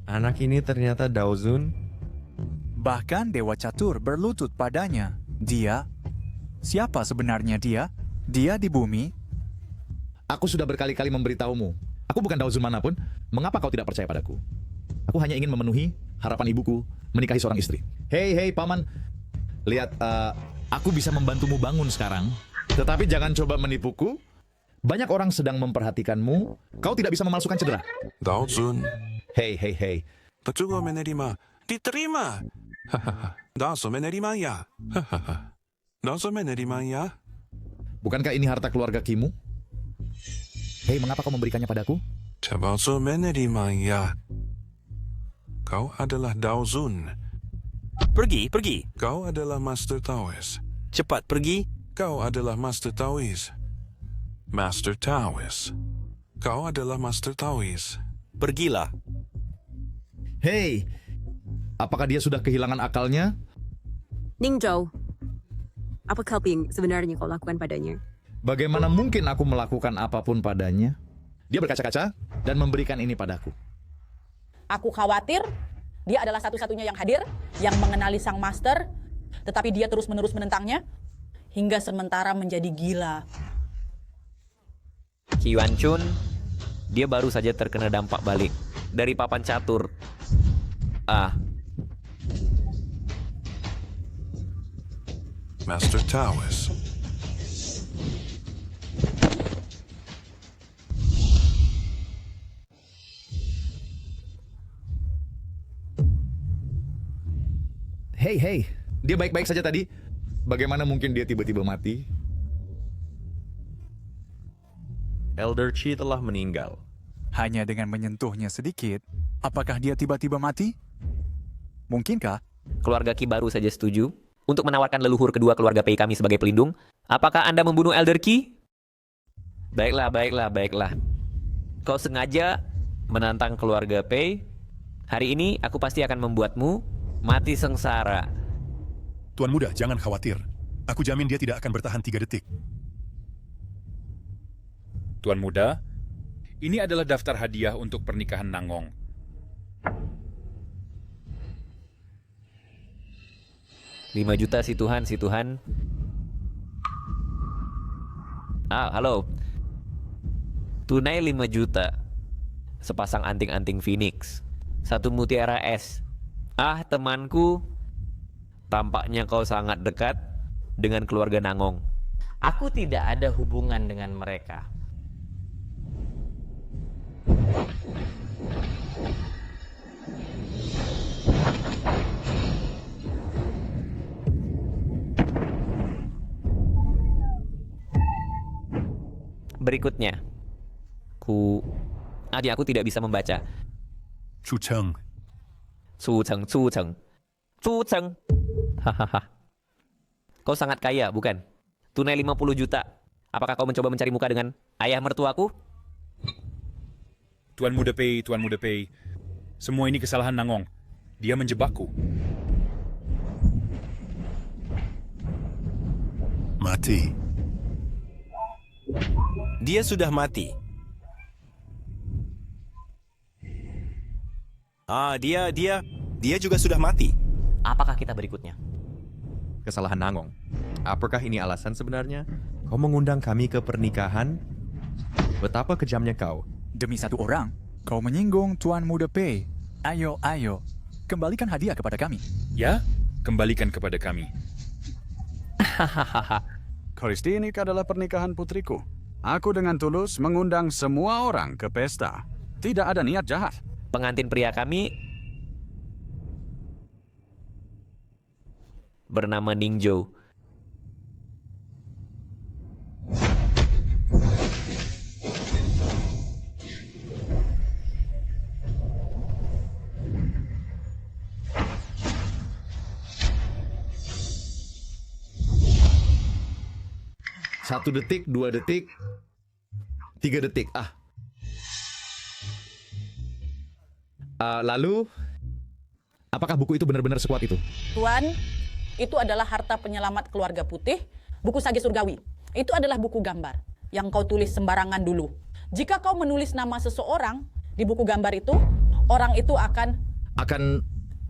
Anak ini ternyata Daozun. Bahkan Dewa Catur berlutut padanya. Dia? Siapa sebenarnya dia? Dia di bumi? Aku sudah berkali-kali memberitahumu. Aku bukan Daozun manapun. Mengapa kau tidak percaya padaku? Aku hanya ingin memenuhi harapan ibuku menikahi seorang istri. Hei, paman. Lihat, aku bisa membantumu bangun sekarang. Tetapi jangan coba menipuku. Banyak orang sedang memperhatikanmu. Kau tidak bisa memalsukan cedera. Daozun. Hei. Tetsugo menerima. Diterima. Hahaha. Daozun menerima ya. Hahaha. Daozun menerima ya. Bukankah ini harta keluarga Kimu? Hei, mengapa kau memberikannya padaku? Daozun menerima ya. Kau adalah Daozun. Pergi. Kau adalah Master Taoist. Cepat pergi. Kau adalah Master Taoist. Master Taoist. Kau adalah Master Taoist. Pergilah. Hei, apakah dia sudah kehilangan akalnya? Ningzhou, apa yang sebenarnya kau lakukan padanya? Bagaimana mungkin aku melakukan apapun padanya? Dia berkaca-kaca dan memberikan ini padaku. Aku khawatir dia adalah satu-satunya yang hadir, yang mengenali sang master, tetapi dia terus-menerus menentangnya, hingga sementara menjadi gila. Qi Yuanchun, dia baru saja terkena dampak balik dari papan catur. Master Taoist. Hei, dia baik-baik saja tadi. Bagaimana mungkin dia tiba-tiba mati? Elder Qi telah meninggal. Hanya dengan menyentuhnya sedikit, apakah dia tiba-tiba mati? Mungkinkah? Keluarga Qi baru saja setuju untuk menawarkan leluhur kedua keluarga Pei kami sebagai pelindung. Apakah Anda membunuh Elder Qi? Baiklah. Kau sengaja menantang keluarga Pei. Hari ini aku pasti akan membuatmu mati sengsara. Tuan Muda, jangan khawatir. Aku jamin dia tidak akan bertahan 3 detik. Tuan Muda, ini adalah daftar hadiah untuk pernikahan Nangong. $5 juta si Tuhan. Halo. Tunai 5 juta. Sepasang anting-anting Phoenix. 1 mutiara es. Temanku, Tampaknya kau sangat dekat dengan keluarga Nangong. Aku tidak ada hubungan dengan mereka. Berikutnya, aku tidak bisa membaca. Chucheng. Cuceng. Hahaha. Kau sangat kaya, bukan? Tunai 50 juta. Apakah kau mencoba mencari muka dengan ayah mertuaku? Tuan Muda Pei. Semua ini kesalahan Nangong. Dia menjebakku. Mati. Dia sudah mati. Dia juga sudah mati. Apakah kita berikutnya? Kesalahan Nangong. Apakah ini alasan sebenarnya? Kau mengundang kami ke pernikahan? Betapa kejamnya kau. Demi satu orang, kau menyinggung Tuan Muda Pei. Ayo, kembalikan hadiah kepada kami. Ya, kembalikan kepada kami. Kristi, ini adalah pernikahan putriku. Aku dengan tulus mengundang semua orang ke pesta. Tidak ada niat jahat. Pengantin pria kami bernama Ningzhou. Satu detik, 2 detik, 3 detik. Lalu, apakah buku itu benar-benar sekuat itu? Tuan, itu adalah harta penyelamat keluarga putih, buku Sage Surgawi. Itu adalah buku gambar yang kau tulis sembarangan dulu. Jika kau menulis nama seseorang di buku gambar itu, orang itu akan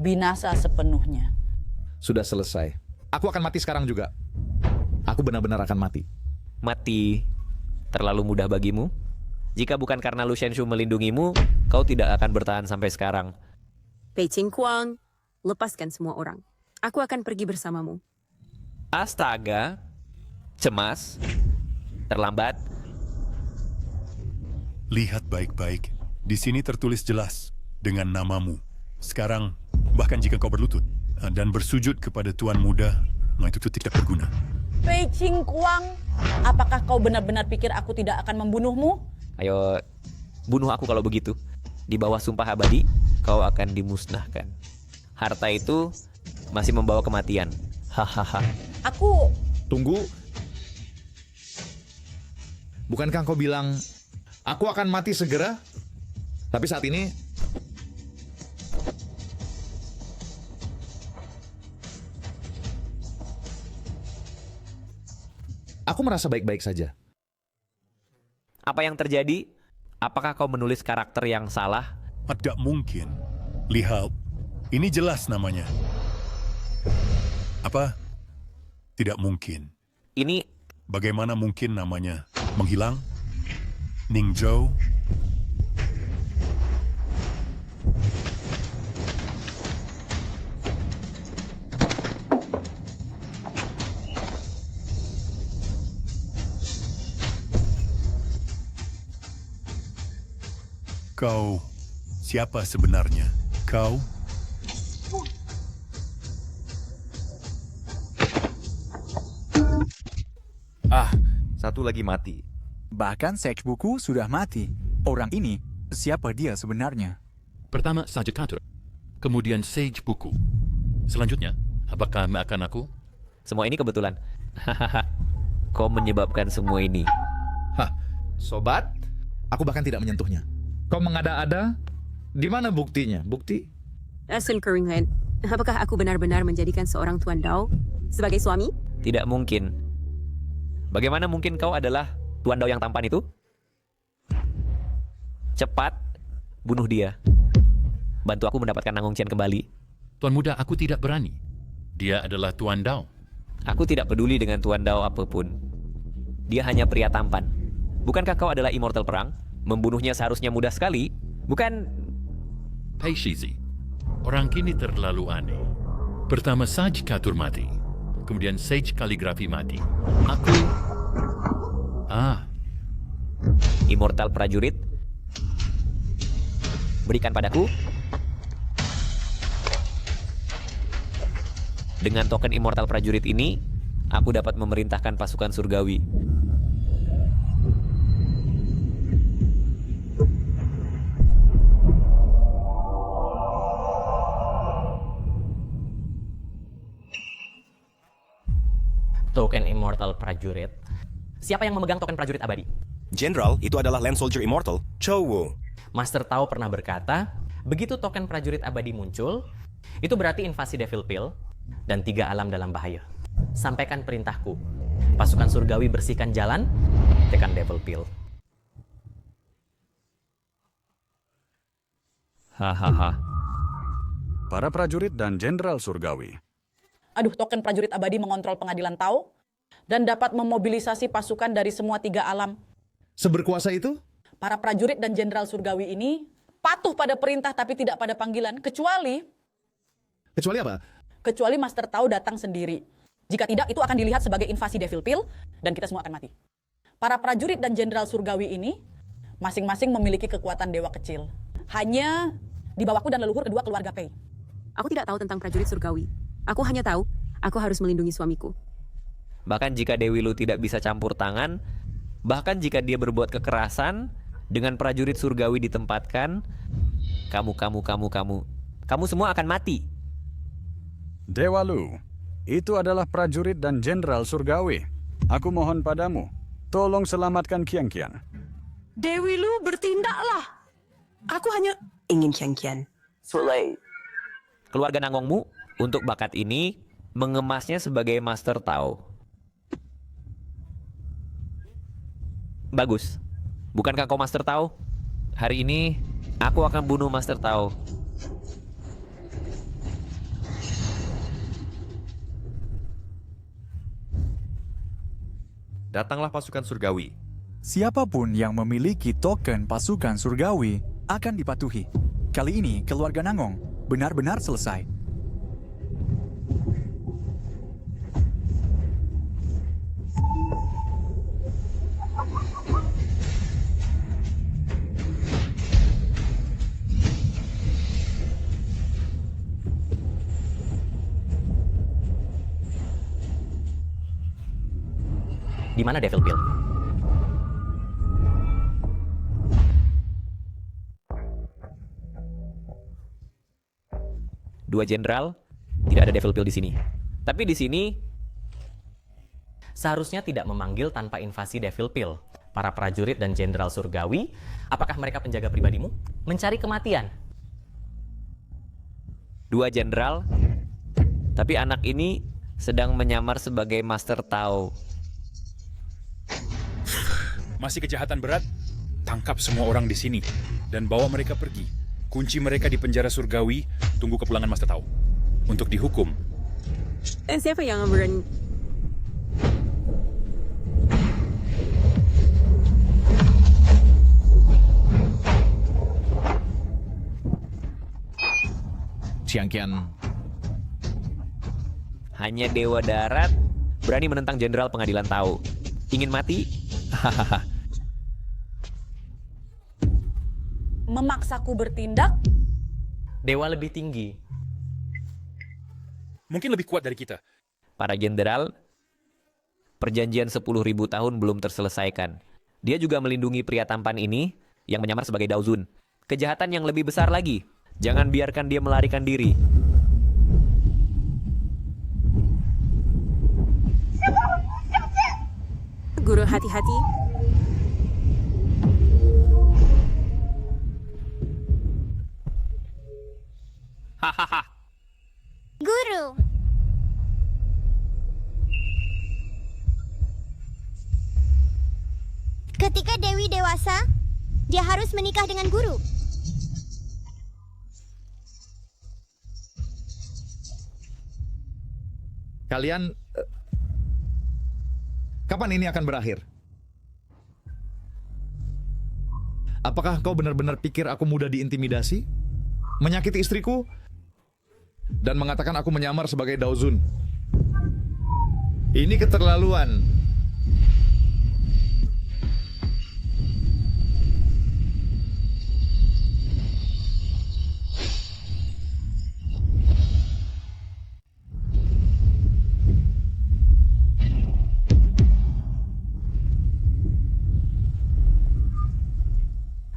binasa sepenuhnya. Sudah selesai. Aku akan mati sekarang juga. Aku benar-benar akan mati. Mati terlalu mudah bagimu? Jika bukan karena Lu Shenshu melindungimu, kau tidak akan bertahan sampai sekarang. Pei Qingguang, lepaskan semua orang. Aku akan pergi bersamamu. Astaga, cemas, terlambat. Lihat baik-baik. Di sini tertulis jelas dengan namamu. Sekarang, bahkan jika kau berlutut dan bersujud kepada Tuan Muda, itu tidak berguna. Pei Qingguang, apakah kau benar-benar pikir aku tidak akan membunuhmu? Ayo, bunuh aku kalau begitu. Di bawah sumpah abadi, kau akan dimusnahkan. Harta itu masih membawa kematian. Hahaha. Aku... Tunggu. Bukankah kau bilang, aku akan mati segera? Tapi saat ini... Aku merasa baik-baik saja. Apa yang terjadi? Apakah kau menulis karakter yang salah? Tidak mungkin. Lihat, ini jelas namanya. Apa? Tidak mungkin. Ini... Bagaimana mungkin namanya menghilang? Ningzhou? Kau siapa sebenarnya? Kau? Satu lagi mati. Bahkan seks buku sudah mati. Orang ini, siapa dia sebenarnya? Pertama Sage Catur, kemudian Sage Buku. Selanjutnya, apakah makan aku? Semua ini kebetulan. Kau menyebabkan semua ini. Sobat, aku bahkan tidak menyentuhnya. Kau mengada-ada? Di mana buktinya? Bukti? Sun Keringhen, apakah aku benar-benar menjadikan seorang Tuan Dao sebagai suami? Tidak mungkin. Bagaimana mungkin kau adalah Tuan Dao yang tampan itu? Cepat, bunuh dia. Bantu aku mendapatkan Nangong Chen kembali. Tuan Muda, aku tidak berani. Dia adalah Tuan Dao. Aku tidak peduli dengan Tuan Dao apapun. Dia hanya pria tampan. Bukankah kau adalah immortal perang? Membunuhnya seharusnya mudah sekali. Bukan... Pei Shizi, orang kini terlalu aneh. Pertama Sage Catur mati. Kemudian Sage Kaligrafi mati. Aku... Immortal prajurit, berikan padaku. Dengan token Immortal prajurit ini, aku dapat memerintahkan pasukan surgawi. Token Immortal prajurit. Siapa yang memegang token prajurit abadi? Jenderal, itu adalah Land Soldier Immortal, Chow Wu. Master Tao pernah berkata, begitu token prajurit abadi muncul, itu berarti invasi Devil Pill dan 3 alam dalam bahaya. Sampaikan perintahku. Pasukan surgawi bersihkan jalan, tekan Devil Pill. Hahaha. Para prajurit dan jenderal surgawi. Aduh, token prajurit abadi mengontrol pengadilan Tao dan dapat memobilisasi pasukan dari semua 3 alam. Seberkuasa itu? Para prajurit dan jenderal surgawi ini patuh pada perintah tapi tidak pada panggilan, kecuali apa? Kecuali Master Tao datang sendiri. Jika tidak, itu akan dilihat sebagai invasi Devil Pill dan kita semua akan mati. Para prajurit dan jenderal surgawi ini masing-masing memiliki kekuatan dewa kecil. Hanya di bawahku dan leluhur kedua keluarga Pei. Aku tidak tahu tentang prajurit surgawi. Aku hanya tahu, aku harus melindungi suamiku. Bahkan jika Dewi Lu tidak bisa campur tangan, bahkan jika dia berbuat kekerasan, dengan prajurit surgawi ditempatkan, kamu semua akan mati. Dewa Lu, itu adalah prajurit dan jenderal surgawi. Aku mohon padamu, tolong selamatkan Qiang Qian. Dewi Lu, bertindaklah. Aku hanya ingin Qiang Qian. Keluarga Nangongmu, untuk bakat ini, mengemasnya sebagai Master Tao. Bagus. Bukankah kau Master Tao? Hari ini, aku akan bunuh Master Tao. Datanglah pasukan surgawi. Siapapun yang memiliki token pasukan surgawi akan dipatuhi. Kali ini keluarga Nangong benar-benar selesai. Di mana Devil Pill? Dua jenderal, tidak ada Devil Pill di sini. Tapi di sini seharusnya tidak memanggil tanpa invasi Devil Pill. Para prajurit dan jenderal surgawi, apakah mereka penjaga pribadimu? Mencari kematian. dua jenderal, tapi anak ini sedang menyamar sebagai Master Tao. Masih kejahatan berat? Tangkap semua orang di sini dan bawa mereka pergi. Kunci mereka di penjara surgawi, tunggu kepulangan Master Tao untuk dihukum. Siapa yang berani? Qiang Qian. Hanya Dewa Darat berani menentang jenderal pengadilan Tao. Ingin mati? Hahaha. Memaksaku bertindak? Dewa lebih tinggi. Mungkin lebih kuat dari kita. Para jenderal, perjanjian 10.000 tahun belum terselesaikan. Dia juga melindungi pria tampan ini yang menyamar sebagai Dao Zun. Kejahatan yang lebih besar lagi. Jangan biarkan dia melarikan diri. Guru, hati-hati. Hahaha. Guru. Ketika Dewi dewasa, dia harus menikah dengan guru. Kalian... kapan ini akan berakhir? Apakah kau benar-benar pikir aku mudah diintimidasi? Menyakiti istriku? dan mengatakan aku menyamar sebagai Daozun. Ini keterlaluan.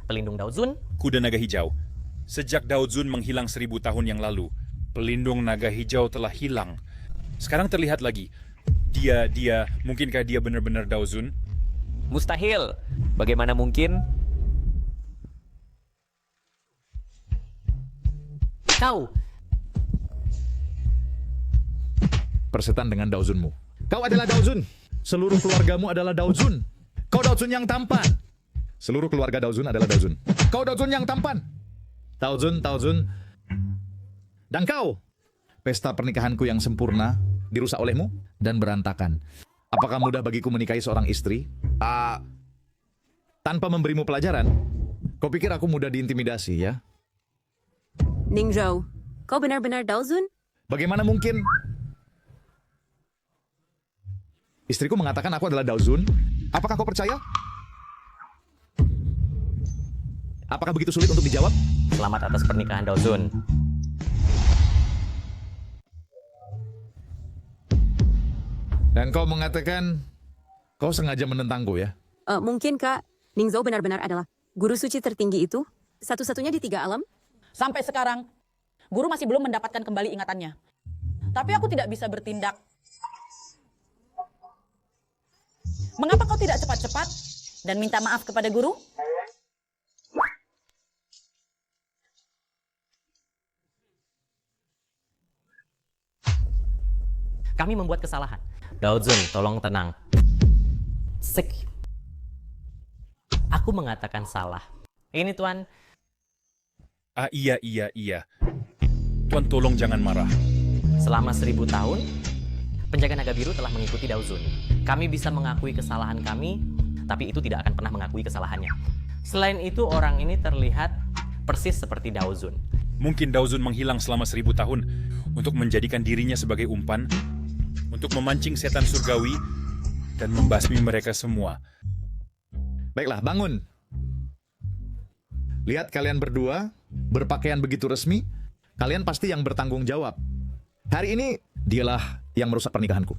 Pelindung Daozun? Kuda naga hijau. Sejak Daozun menghilang 1000 tahun yang lalu, pelindung naga hijau telah hilang. Sekarang terlihat lagi. Mungkinkah dia benar-benar Daozun? Mustahil. Bagaimana mungkin? Kau. Persetan dengan Daozunmu. Kau adalah Daozun. Seluruh keluargamu adalah Daozun. Kau Daozun yang tampan. Seluruh keluarga Daozun adalah Daozun. Kau Daozun yang tampan. Daozun. Dan kau. Pesta pernikahanku yang sempurna dirusak olehmu dan berantakan. Apakah mudah bagiku menikahi seorang istri? Tanpa memberimu pelajaran? Kau pikir aku mudah diintimidasi, ya? Ningzhou, kau benar-benar Daozun? Bagaimana mungkin? Istriku mengatakan aku adalah Daozun. Apakah kau percaya? Apakah begitu sulit untuk dijawab? Selamat atas pernikahan Daozun. Dan kau mengatakan kau sengaja menentangku, ya? Mungkin Kak, Ningzhou benar-benar adalah guru suci tertinggi itu? Satu-satunya di 3 alam? Sampai sekarang, guru masih belum mendapatkan kembali ingatannya. Tapi aku tidak bisa bertindak. Mengapa kau tidak cepat-cepat dan minta maaf kepada guru? Kami membuat kesalahan. Daozun, tolong tenang. Sek. Aku mengatakan salah. Ini Tuan. Iya. Tuan tolong jangan marah. Selama 1000 tahun, penjaga naga biru telah mengikuti Daozun. Kami bisa mengakui kesalahan kami, tapi itu tidak akan pernah mengakui kesalahannya. Selain itu, orang ini terlihat persis seperti Daozun. Mungkin Daozun menghilang selama 1000 tahun untuk menjadikan dirinya sebagai umpan, untuk memancing setan surgawi dan membasmi mereka semua. Baiklah, bangun. Lihat kalian berdua berpakaian begitu resmi. Kalian pasti yang bertanggung jawab. Hari ini dialah yang merusak pernikahanku.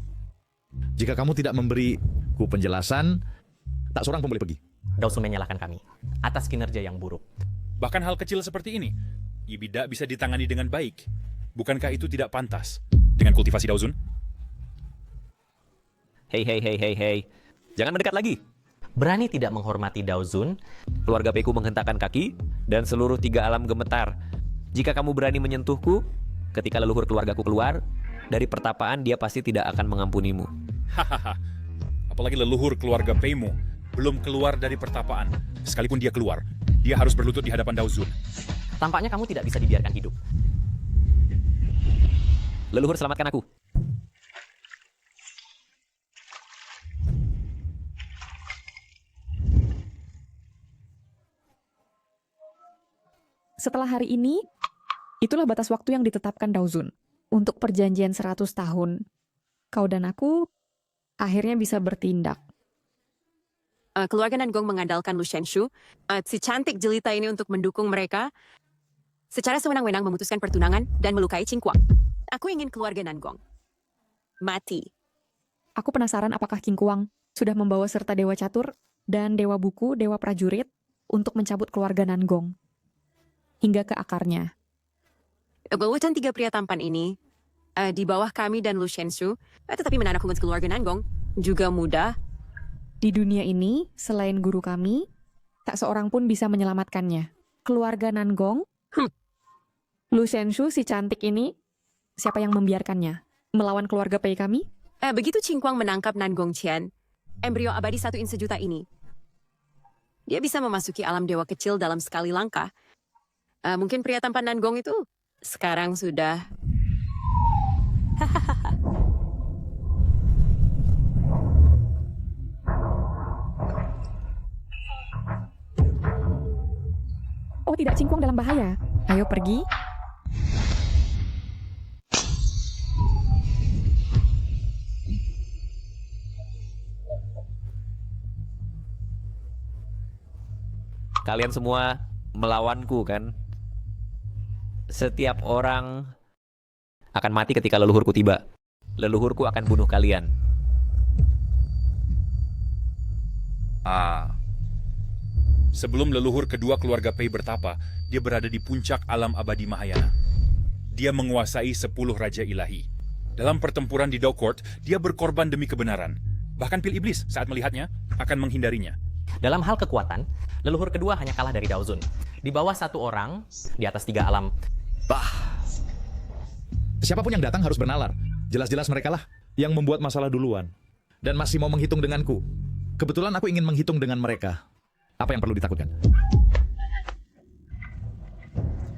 Jika kamu tidak memberiku penjelasan, tak seorang pun boleh pergi. Daozun menyalahkan kami atas kinerja yang buruk. Bahkan hal kecil seperti ini, Ibida bisa ditangani dengan baik. Bukankah itu tidak pantas dengan kultivasi Daozun? Hei. Jangan mendekat lagi. Berani tidak menghormati Daozun? Keluarga Peiku menghentakkan kaki dan seluruh 3 alam gemetar. Jika kamu berani menyentuhku, ketika leluhur keluargaku keluar, dari pertapaan dia pasti tidak akan mengampunimu. Hahaha. Apalagi leluhur keluarga Peimu belum keluar dari pertapaan. Sekalipun dia keluar, dia harus berlutut di hadapan Daozun. Tampaknya kamu tidak bisa dibiarkan hidup. Leluhur, selamatkan aku. Setelah hari ini, itulah batas waktu yang ditetapkan Daozun. Untuk perjanjian 100 tahun, kau dan aku akhirnya bisa bertindak. Keluarga Nangong mengandalkan Lu Shenshu, si cantik jelita ini untuk mendukung mereka, secara sewenang-wenang memutuskan pertunangan dan melukai Qingguang. Aku ingin keluarga Nangong mati. Aku penasaran apakah Qingguang sudah membawa serta Dewa Catur dan Dewa Buku, Dewa Prajurit untuk mencabut keluarga Nangong hingga ke akarnya. Belutan 3 pria tampan ini, di bawah kami dan Lu Shenshu, tetapi menanak hubungan keluarga Nangong juga mudah. Di dunia ini, selain guru kami, tak seorang pun bisa menyelamatkannya. Keluarga Nangong, Lu Shenshu si cantik ini, siapa yang membiarkannya melawan keluarga Pei kami? Begitu Qingguang menangkap Nangong Qian, embrio abadi 1 in sejuta ini, dia bisa memasuki alam dewa kecil dalam sekali langkah. Mungkin pria tampan Nangong itu sekarang sudah... Oh tidak, Qingguang dalam bahaya. Ayo pergi. Kalian semua melawanku kan? Setiap orang akan mati ketika leluhurku tiba. Leluhurku akan bunuh kalian. Sebelum leluhur kedua keluarga Pei bertapa, dia berada di puncak alam abadi Mahayana. Dia menguasai 10 raja ilahi. Dalam pertempuran di Dao-Court, dia berkorban demi kebenaran. Bahkan pil iblis saat melihatnya akan menghindarinya. Dalam hal kekuatan, leluhur kedua hanya kalah dari Daozun. Di bawah 1 orang, di atas 3 alam. Siapapun yang datang harus bernalar. Jelas-jelas mereka lah yang membuat masalah duluan. Dan masih mau menghitung denganku. Kebetulan aku ingin menghitung dengan mereka. Apa yang perlu ditakutkan?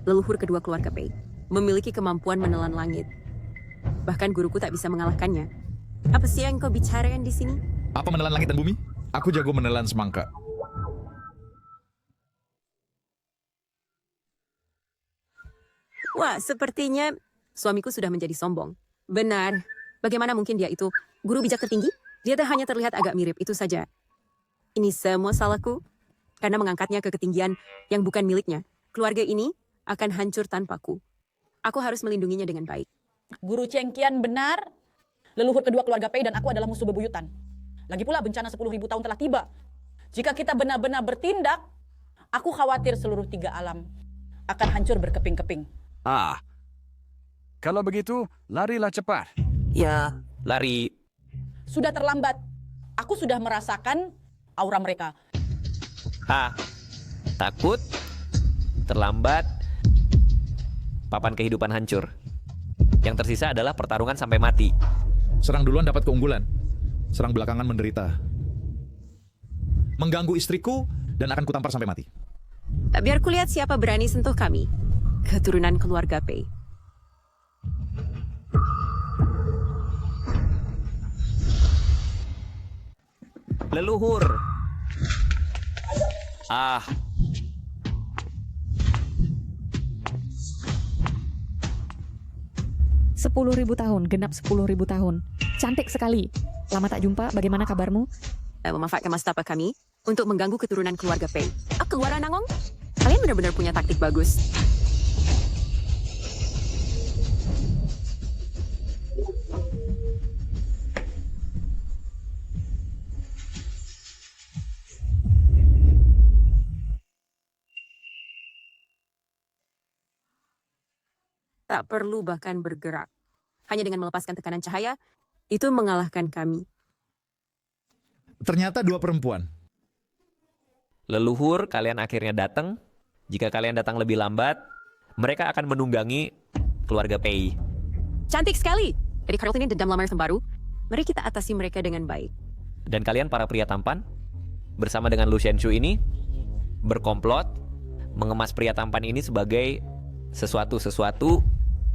Leluhur kedua keluarga Pei memiliki kemampuan menelan langit. Bahkan guruku tak bisa mengalahkannya. Apa sih yang kau bicarakan di sini? Apa menelan langit dan bumi? Aku jago menelan semangka. Wah, sepertinya suamiku sudah menjadi sombong. Benar. Bagaimana mungkin dia itu guru bijak tertinggi? Dia hanya terlihat agak mirip, itu saja. Ini semua salahku karena mengangkatnya ke ketinggian yang bukan miliknya. Keluarga ini akan hancur tanpaku. Aku harus melindunginya dengan baik. Guru Chengqian benar. Leluhur kedua keluarga Pei dan aku adalah musuh bebuyutan. Lagi pula bencana 10.000 tahun telah tiba. Jika kita benar-benar bertindak, aku khawatir seluruh 3 alam akan hancur berkeping-keping. Kalau begitu, larilah cepat. Ya. Lari. Sudah terlambat. Aku sudah merasakan aura mereka. Takut, terlambat, papan kehidupan hancur. Yang tersisa adalah pertarungan sampai mati. Serang duluan dapat keunggulan. Serang belakangan menderita. Mengganggu istriku dan akan kutampar sampai mati. Biar kulihat siapa berani sentuh kami. Keturunan keluarga Pei. Leluhur. 10.000 tahun, genap 10.000 tahun. Cantik sekali. Lama tak jumpa, bagaimana kabarmu? Memanfaatkan masa tapa kami untuk mengganggu keturunan keluarga Pei. Keluaran Nangong? Kalian benar-benar punya taktik bagus. Tak perlu bahkan bergerak. Hanya dengan melepaskan tekanan cahaya, itu mengalahkan kami. Ternyata 2 perempuan. Leluhur, kalian akhirnya datang. Jika kalian datang lebih lambat, mereka akan menunggangi keluarga Pei. Cantik sekali. Jadi Carlton ini dendam lamaran baru. Mari kita atasi mereka dengan baik. Dan kalian para pria tampan, bersama dengan Lu Shenshu ini, berkomplot, mengemas pria tampan ini sebagai sesuatu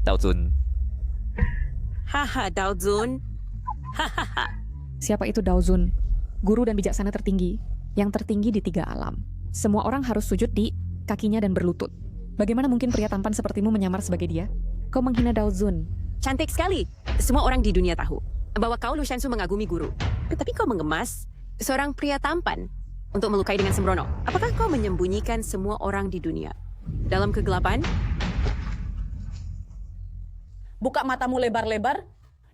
Daozun. Haha, Daozun. Hahaha. Siapa itu Daozun? Guru dan bijaksana tertinggi, yang tertinggi di 3 alam. Semua orang harus sujud di kakinya dan berlutut. Bagaimana mungkin pria tampan sepertimu menyamar sebagai dia? Kau menghina Daozun. Cantik sekali. Semua orang di dunia tahu bahwa kau Lu Shenshu mengagumi guru. Tetapi kau mengemas seorang pria tampan untuk melukai dengan sembrono. Apakah kau menyembunyikan semua orang di dunia dalam kegelapan? Buka matamu lebar-lebar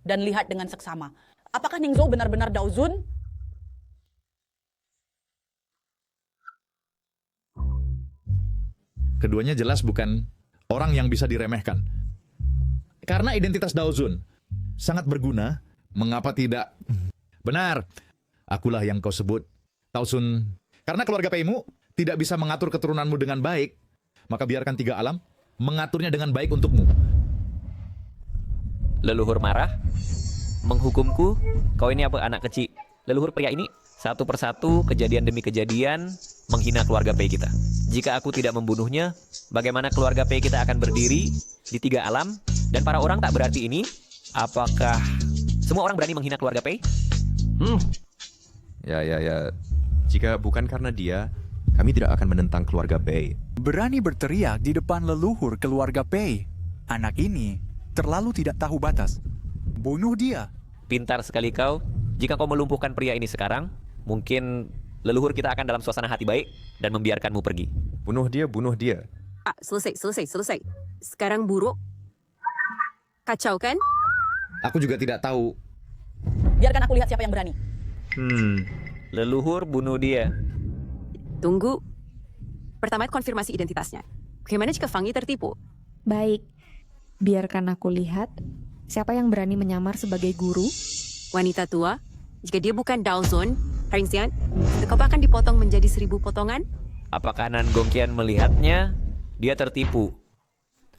dan lihat dengan seksama. Apakah Ningzhou benar-benar Daozun? Keduanya jelas bukan orang yang bisa diremehkan. Karena identitas Daozun sangat berguna, mengapa tidak? Benar, akulah yang kau sebut Daozun. Karena keluarga Peimu tidak bisa mengatur keturunanmu dengan baik, maka biarkan 3 alam mengaturnya dengan baik untukmu. Leluhur marah, menghukumku. Kau ini apa, anak kecil? Leluhur pria ini satu persatu, kejadian demi kejadian, menghina keluarga Pei kita. Jika aku tidak membunuhnya, bagaimana keluarga Pei kita akan berdiri di 3 alam? Dan para orang tak berarti ini, apakah semua orang berani menghina keluarga Pei? Ya. Jika bukan karena dia, kami tidak akan menentang keluarga Pei. Berani berteriak di depan leluhur keluarga Pei. Anak ini terlalu tidak tahu batas. Bunuh dia. Pintar sekali kau. Jika kau melumpuhkan pria ini sekarang, mungkin leluhur kita akan dalam suasana hati baik dan membiarkanmu pergi. Bunuh dia, bunuh dia. Selesai. Sekarang buruk. Kacau kan? Aku juga tidak tahu. Biarkan aku lihat siapa yang berani. Leluhur bunuh dia. Tunggu. Pertama konfirmasi identitasnya. Bagaimana jika Fangi tertipu? Baik, biarkan aku lihat siapa yang berani menyamar sebagai guru. Wanita tua. Jika dia bukan Daozon, Haringsian, kau akan dipotong menjadi 1000 potongan? Apakah Nangongqian melihatnya? Dia tertipu.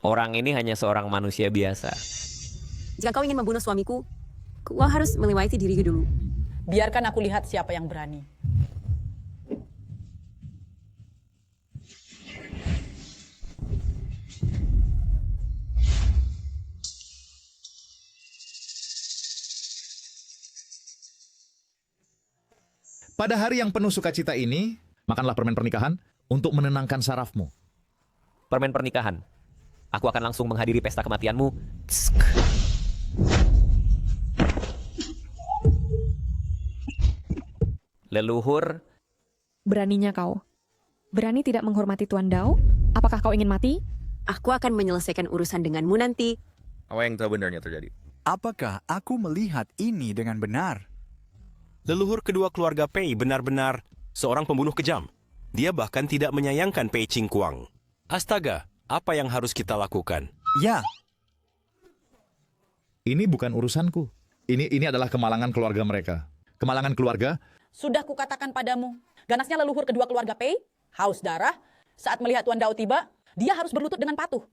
Orang ini hanya seorang manusia biasa. Jika kau ingin membunuh suamiku, kau harus melewati diriku dulu. Biarkan aku lihat siapa yang berani. Pada hari yang penuh sukacita ini, makanlah permen pernikahan untuk menenangkan sarafmu. Permen pernikahan. Aku akan langsung menghadiri pesta kematianmu. Leluhur. Beraninya kau. Berani tidak menghormati Tuan Dao? Apakah kau ingin mati? Aku akan menyelesaikan urusan denganmu nanti. Apa yang sebenarnya terjadi? Apakah aku melihat ini dengan benar? Leluhur kedua keluarga Pei benar-benar seorang pembunuh kejam. Dia bahkan tidak menyayangkan Pei Qingquang. Astaga, apa yang harus kita lakukan? Ya. Ini bukan urusanku. Ini adalah kemalangan keluarga mereka. Kemalangan keluarga. Sudah kukatakan padamu, ganasnya leluhur kedua keluarga Pei, haus darah, saat melihat Tuan Dao tiba, dia harus berlutut dengan patuh.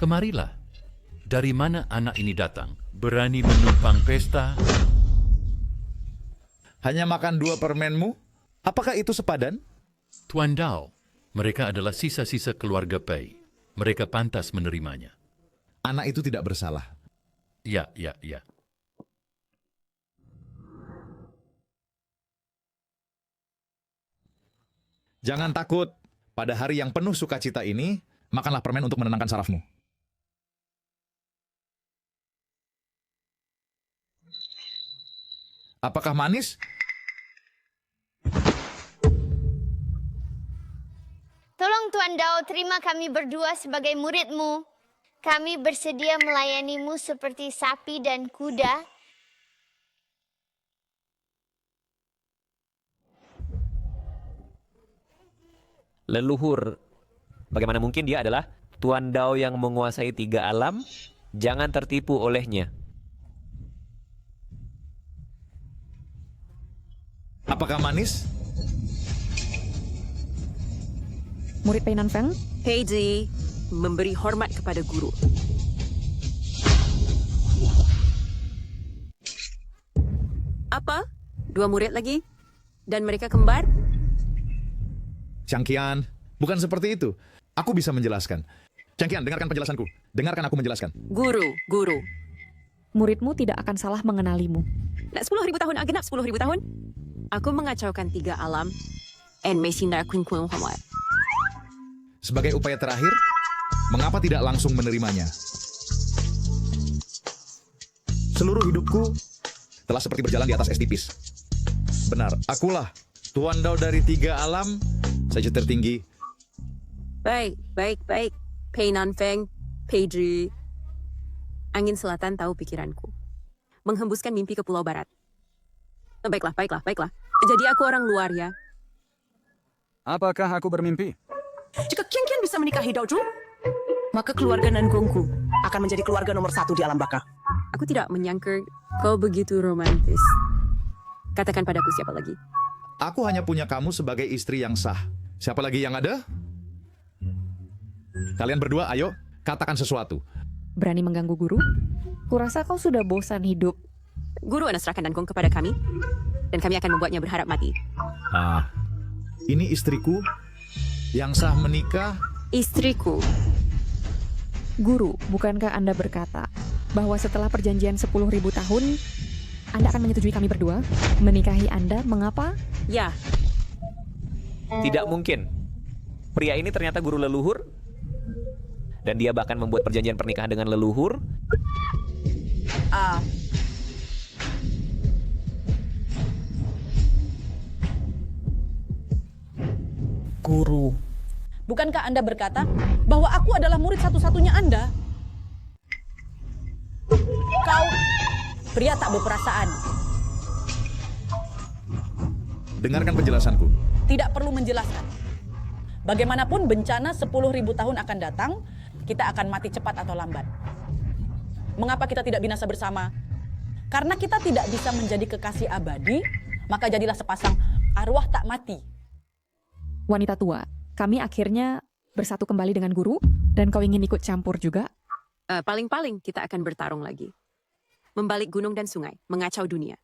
Kemarilah. Dari mana anak ini datang? Berani menumpang pesta? Hanya makan 2 permenmu? Apakah itu sepadan? Tuan Dao, mereka adalah sisa-sisa keluarga Pei. Mereka pantas menerimanya. Anak itu tidak bersalah. Ya. Jangan takut. Pada hari yang penuh sukacita ini, makanlah permen untuk menenangkan sarafmu. Apakah manis? Tolong Tuan Dao terima kami berdua sebagai muridmu. Kami bersedia melayanimu seperti sapi dan kuda. Leluhur. Bagaimana mungkin dia adalah Tuan Dao yang menguasai 3 alam? Jangan tertipu olehnya. Apakah manis? Murid Pei Nanfeng? Pei Ji, memberi hormat kepada guru. Apa? 2 murid lagi? Dan mereka kembar? Changqian, bukan seperti itu. Aku bisa menjelaskan. Changqian, dengarkan penjelasanku. Dengarkan aku menjelaskan. Guru. Muridmu tidak akan salah mengenalimu. Nak 10.000 tahun, genap 10.000 tahun. Aku mengacaukan 3 alam. And Mesina Qingquang Huat. Sebagai upaya terakhir, mengapa tidak langsung menerimanya? Seluruh hidupku telah seperti berjalan di atas es tipis. Benar, akulah Tuan Dao dari 3 alam, saja tertinggi. Baik. Pei Nanfeng, Pei Ji. Angin selatan tahu pikiranku. Menghembuskan mimpi ke Pulau Barat. Baiklah. Jadi aku orang luar ya. Apakah aku bermimpi? Jika Qian bisa menikahi Dao Zhu, maka keluarga Nangongku akan menjadi keluarga nomor 1 di alam baka. Aku tidak menyangka kau begitu romantis. Katakan padaku siapa lagi? Aku hanya punya kamu sebagai istri yang sah. Siapa lagi yang ada? Kalian berdua, ayo, katakan sesuatu. Berani mengganggu guru? Kurasa kau sudah bosan hidup. Guru akan serahkan Nangong kepada kami, dan kami akan membuatnya berharap mati. Ini istriku yang sah menikah. Istriku. Guru, bukankah Anda berkata bahwa setelah perjanjian 10.000 tahun, Anda akan menyetujui kami berdua menikahi Anda? Mengapa? Ya. Tidak mungkin. Pria ini ternyata guru leluhur. Dan dia bahkan membuat perjanjian pernikahan dengan leluhur. Guru, bukankah Anda berkata bahwa aku adalah murid satu-satunya Anda? Kau pria tak berperasaan. Dengarkan penjelasanku. Tidak perlu menjelaskan. Bagaimanapun bencana 10.000 tahun akan datang, kita akan mati cepat atau lambat. Mengapa kita tidak binasa bersama? Karena kita tidak bisa menjadi kekasih abadi, maka jadilah sepasang arwah tak mati. Wanita tua, kami akhirnya bersatu kembali dengan guru, dan kau ingin ikut campur juga? Paling-paling kita akan bertarung lagi. Membalik gunung dan sungai, mengacau dunia.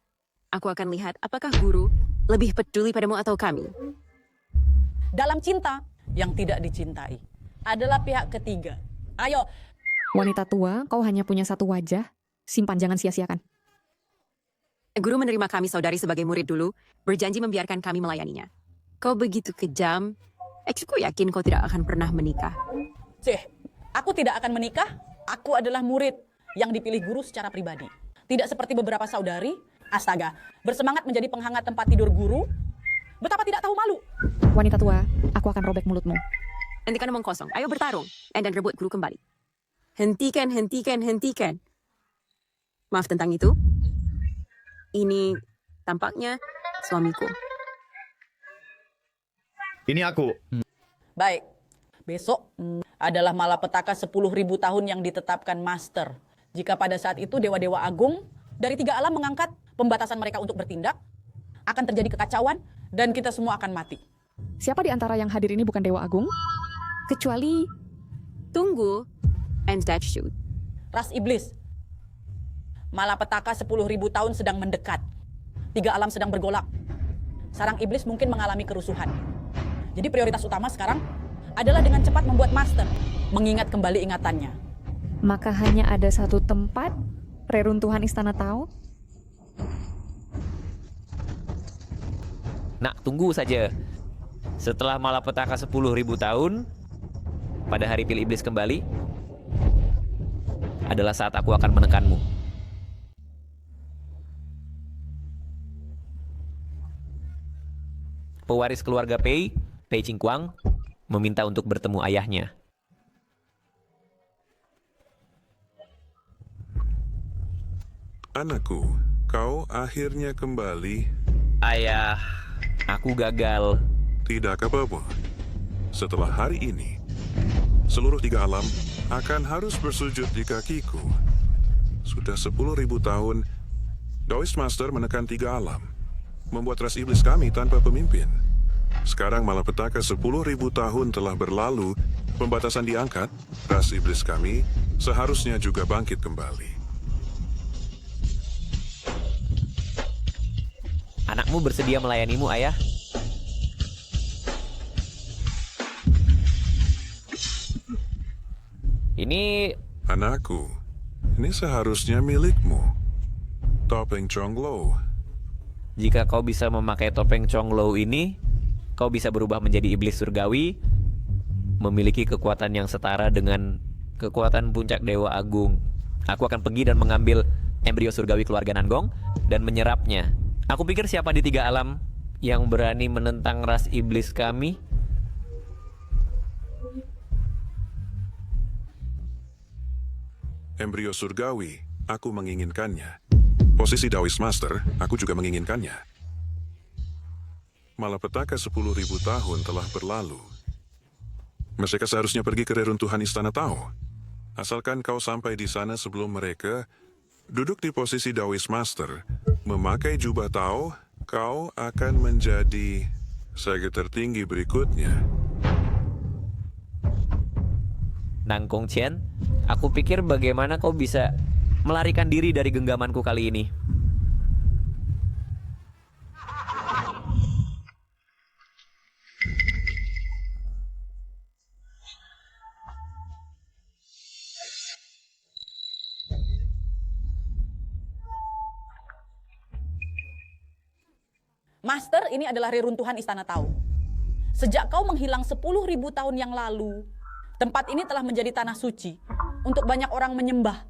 Aku akan lihat apakah guru lebih peduli padamu atau kami. Dalam cinta, yang tidak dicintai adalah pihak ketiga. Ayo. Wanita tua, kau hanya punya satu wajah. Simpan, jangan sia-siakan. Guru menerima kami saudari sebagai murid dulu, berjanji membiarkan kami melayaninya. Kau begitu kejam, aku yakin kau tidak akan pernah menikah. Aku tidak akan menikah. Aku adalah murid yang dipilih guru secara pribadi. Tidak seperti beberapa saudari, astaga, bersemangat menjadi penghangat tempat tidur guru. Betapa tidak tahu malu. Wanita tua, aku akan robek mulutmu. Hentikan omong kosong, ayo bertarung, dan rebut guru kembali. Hentikan, hentikan, hentikan. Maaf tentang itu. Ini tampaknya suamiku. Ini aku. Baik, besok adalah malapetaka 10.000 tahun yang ditetapkan Master. Jika pada saat itu dewa-dewa agung dari 3 alam mengangkat pembatasan mereka untuk bertindak, akan terjadi kekacauan dan kita semua akan mati. Siapa di antara yang hadir ini bukan dewa agung? Kecuali... Tunggu, and that shoot. Ras iblis. Malapetaka 10.000 tahun sedang mendekat. 3 alam sedang bergolak. Sarang iblis mungkin mengalami kerusuhan. Jadi prioritas utama sekarang adalah dengan cepat membuat Master mengingat kembali ingatannya. Maka hanya ada satu tempat, reruntuhan Istana Tao. Nah, tunggu saja. Setelah malapetaka 10.000 tahun, pada hari pilih iblis kembali, adalah saat aku akan menekanmu. Pewaris keluarga Pei Qingquang, meminta untuk bertemu ayahnya. Anakku, kau akhirnya kembali. Ayah, aku gagal. Tidak apa-apa. Setelah hari ini, seluruh 3 alam akan harus bersujud di kakiku. Sudah 10.000 tahun, Daoist Master menekan 3 alam, membuat ras iblis kami tanpa pemimpin. Sekarang malapetaka 10.000 tahun telah berlalu, pembatasan diangkat, ras iblis kami seharusnya juga bangkit kembali. Anakmu bersedia melayanimu, ayah? Ini... Anakku, ini seharusnya milikmu. Topeng Chonglou. Jika kau bisa memakai topeng Chonglou ini, kau bisa berubah menjadi iblis surgawi, memiliki kekuatan yang setara dengan kekuatan puncak Dewa Agung. Aku akan pergi dan mengambil embrio surgawi keluarga Nangong dan menyerapnya. Aku pikir siapa di 3 alam yang berani menentang ras iblis kami? Embrio surgawi, aku menginginkannya. Posisi Daoist Master, aku juga menginginkannya. Malapetaka 10.000 tahun telah berlalu. Mereka seharusnya pergi ke reruntuhan Istana Tao. Asalkan kau sampai di sana sebelum mereka duduk di posisi Daoist Master, memakai jubah Tao, kau akan menjadi sage tertinggi berikutnya. Nangkong Chen, aku pikir bagaimana kau bisa melarikan diri dari genggamanku kali ini. Master, ini adalah reruntuhan Istana Tao. Sejak kau menghilang 10.000 tahun yang lalu, Tempat ini telah menjadi tanah suci untuk banyak orang menyembah.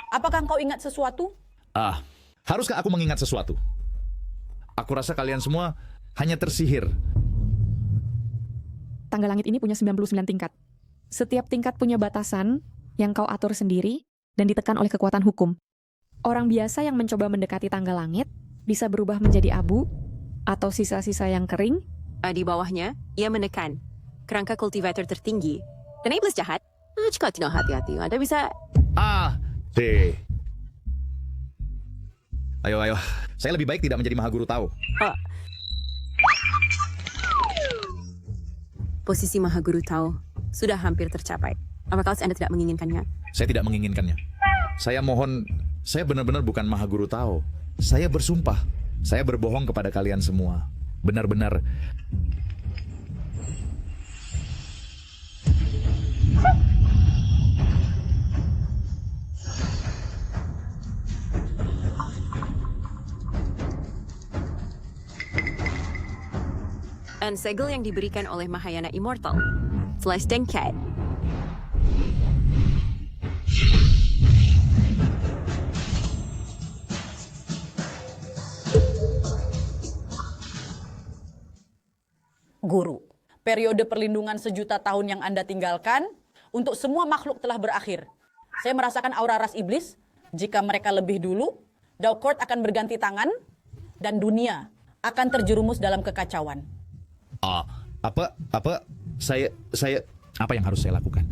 Apakah kau ingat sesuatu? Haruskah aku mengingat sesuatu? Aku rasa kalian semua hanya tersihir. Tangga langit ini punya 99 tingkat. Setiap tingkat punya batasan yang kau atur sendiri dan ditekan oleh kekuatan hukum. Orang biasa yang mencoba mendekati tangga langit bisa berubah menjadi abu atau sisa-sisa yang kering. Di bawahnya, ia menekan kerangka kultivator tertinggi. Dan iblis jahat, jika tidak hati-hati, Anda bisa... Ayo. Saya lebih baik tidak menjadi Mahaguru Tao. Posisi Mahaguru Tao sudah hampir tercapai. Apakah Anda tidak menginginkannya? Saya tidak menginginkannya. Saya mohon, saya benar-benar bukan Mahaguru Tao. Saya bersumpah, saya berbohong kepada kalian semua. Benar-benar. Dan segel yang diberikan oleh Mahayana Immortal, Flash Dengkat. Guru, periode perlindungan 1.000.000 tahun yang Anda tinggalkan untuk semua makhluk telah berakhir. Saya merasakan aura ras iblis. Jika mereka lebih dulu, Daukort akan berganti tangan dan dunia akan terjerumus dalam kekacauan. Apa yang harus saya lakukan?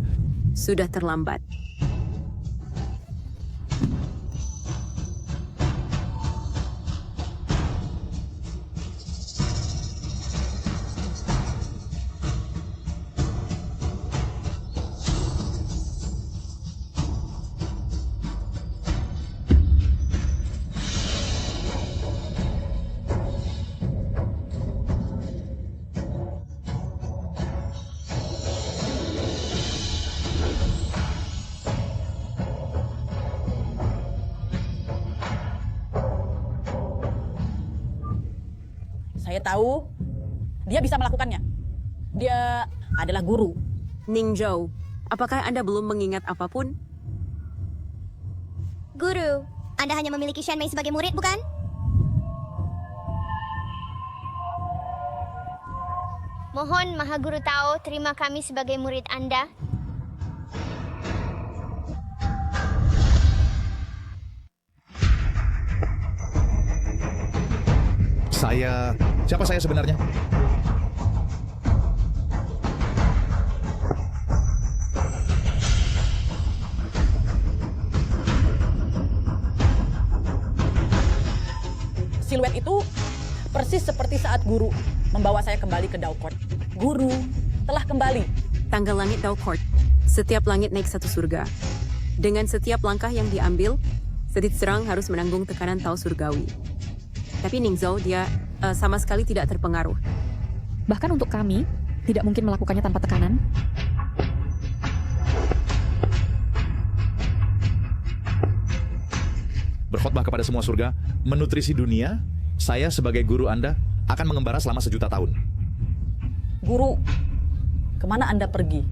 Sudah terlambat. Saya tahu dia bisa melakukannya. Dia adalah guru. Ningzhou, apakah Anda belum mengingat apapun? Guru, Anda hanya memiliki Shen Mei sebagai murid, bukan? Mohon Mahaguru Tao terima kami sebagai murid Anda. Siapa saya sebenarnya? Siluet itu persis seperti saat guru membawa saya kembali ke Daukort. Guru telah kembali. Tangga langit Daukort. Setiap langit naik satu surga. Dengan setiap langkah yang diambil, Sedit Serang harus menanggung tekanan Tao surgawi. Tapi Ningzhou, dia sama sekali tidak terpengaruh. Bahkan untuk kami, tidak mungkin melakukannya tanpa tekanan. Berkhotbah kepada semua surga, menutrisi dunia, saya sebagai guru Anda akan mengembara selama 1.000.000 tahun. Guru, kemana Anda pergi?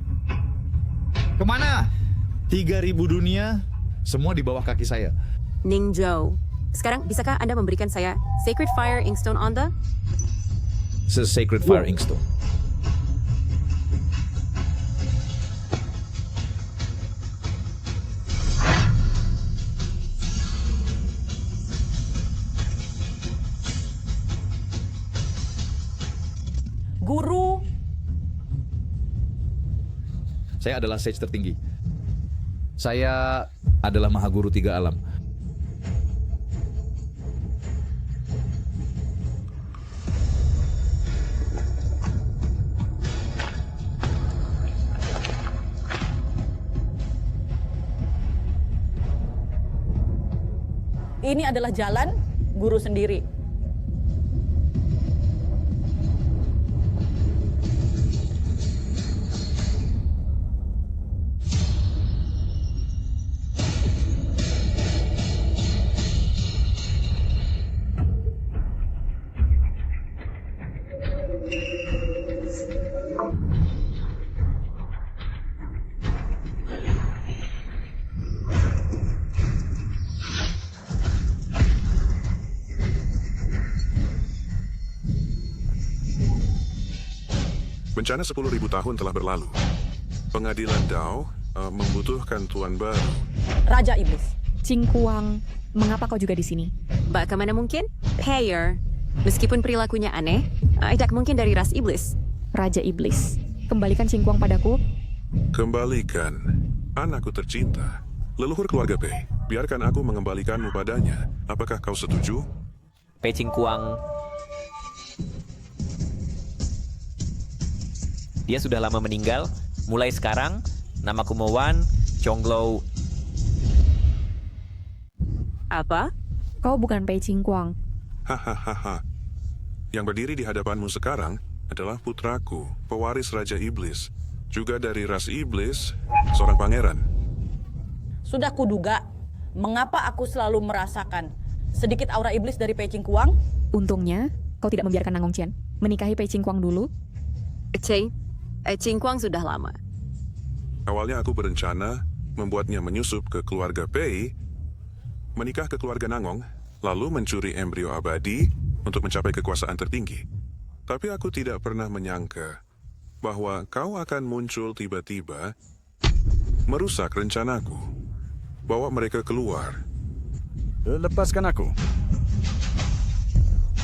Kemana? 3.000 dunia, semua di bawah kaki saya. Ningzhou, sekarang bisakah Anda memberikan saya Sacred Fire Inkstone Anda? Sacred Fire Inkstone. Guru. Saya adalah sage tertinggi. Saya adalah Mahaguru 3 alam. Ini adalah jalan guru sendiri. Bencana 10.000 tahun telah berlalu. Pengadilan Dao membutuhkan tuan baru. Raja Iblis. Cingkuang, mengapa kau juga di sini? Bagaimana mungkin? Payer, meskipun perilakunya aneh, tidak mungkin dari ras iblis. Raja Iblis, kembalikan Cingkuang padaku. Kembalikan anakku tercinta, leluhur keluarga Pei. Biarkan aku mengembalikanmu padanya. Apakah kau setuju? Pei Cingkuang. Dia sudah lama meninggal. Mulai sekarang, namaku Mowan Chonglo. Apa? Kau bukan Pei Cingkuang. Hahaha. Yang berdiri di hadapanmu sekarang adalah putraku, pewaris Raja Iblis. Juga dari ras Iblis, seorang pangeran. Sudah kuduga, mengapa aku selalu merasakan sedikit aura iblis dari Pei Cingkuang? Untungnya, kau tidak membiarkan Nangong Qian menikahi Pei Cingkuang dulu. Cingkuang sudah lama. Awalnya aku berencana membuatnya menyusup ke keluarga Pei, menikah ke keluarga Nangong, lalu mencuri embrio abadi untuk mencapai kekuasaan tertinggi. Tapi aku tidak pernah menyangka bahwa kau akan muncul tiba-tiba, merusak rencanaku, bawa mereka keluar. Lepaskan aku.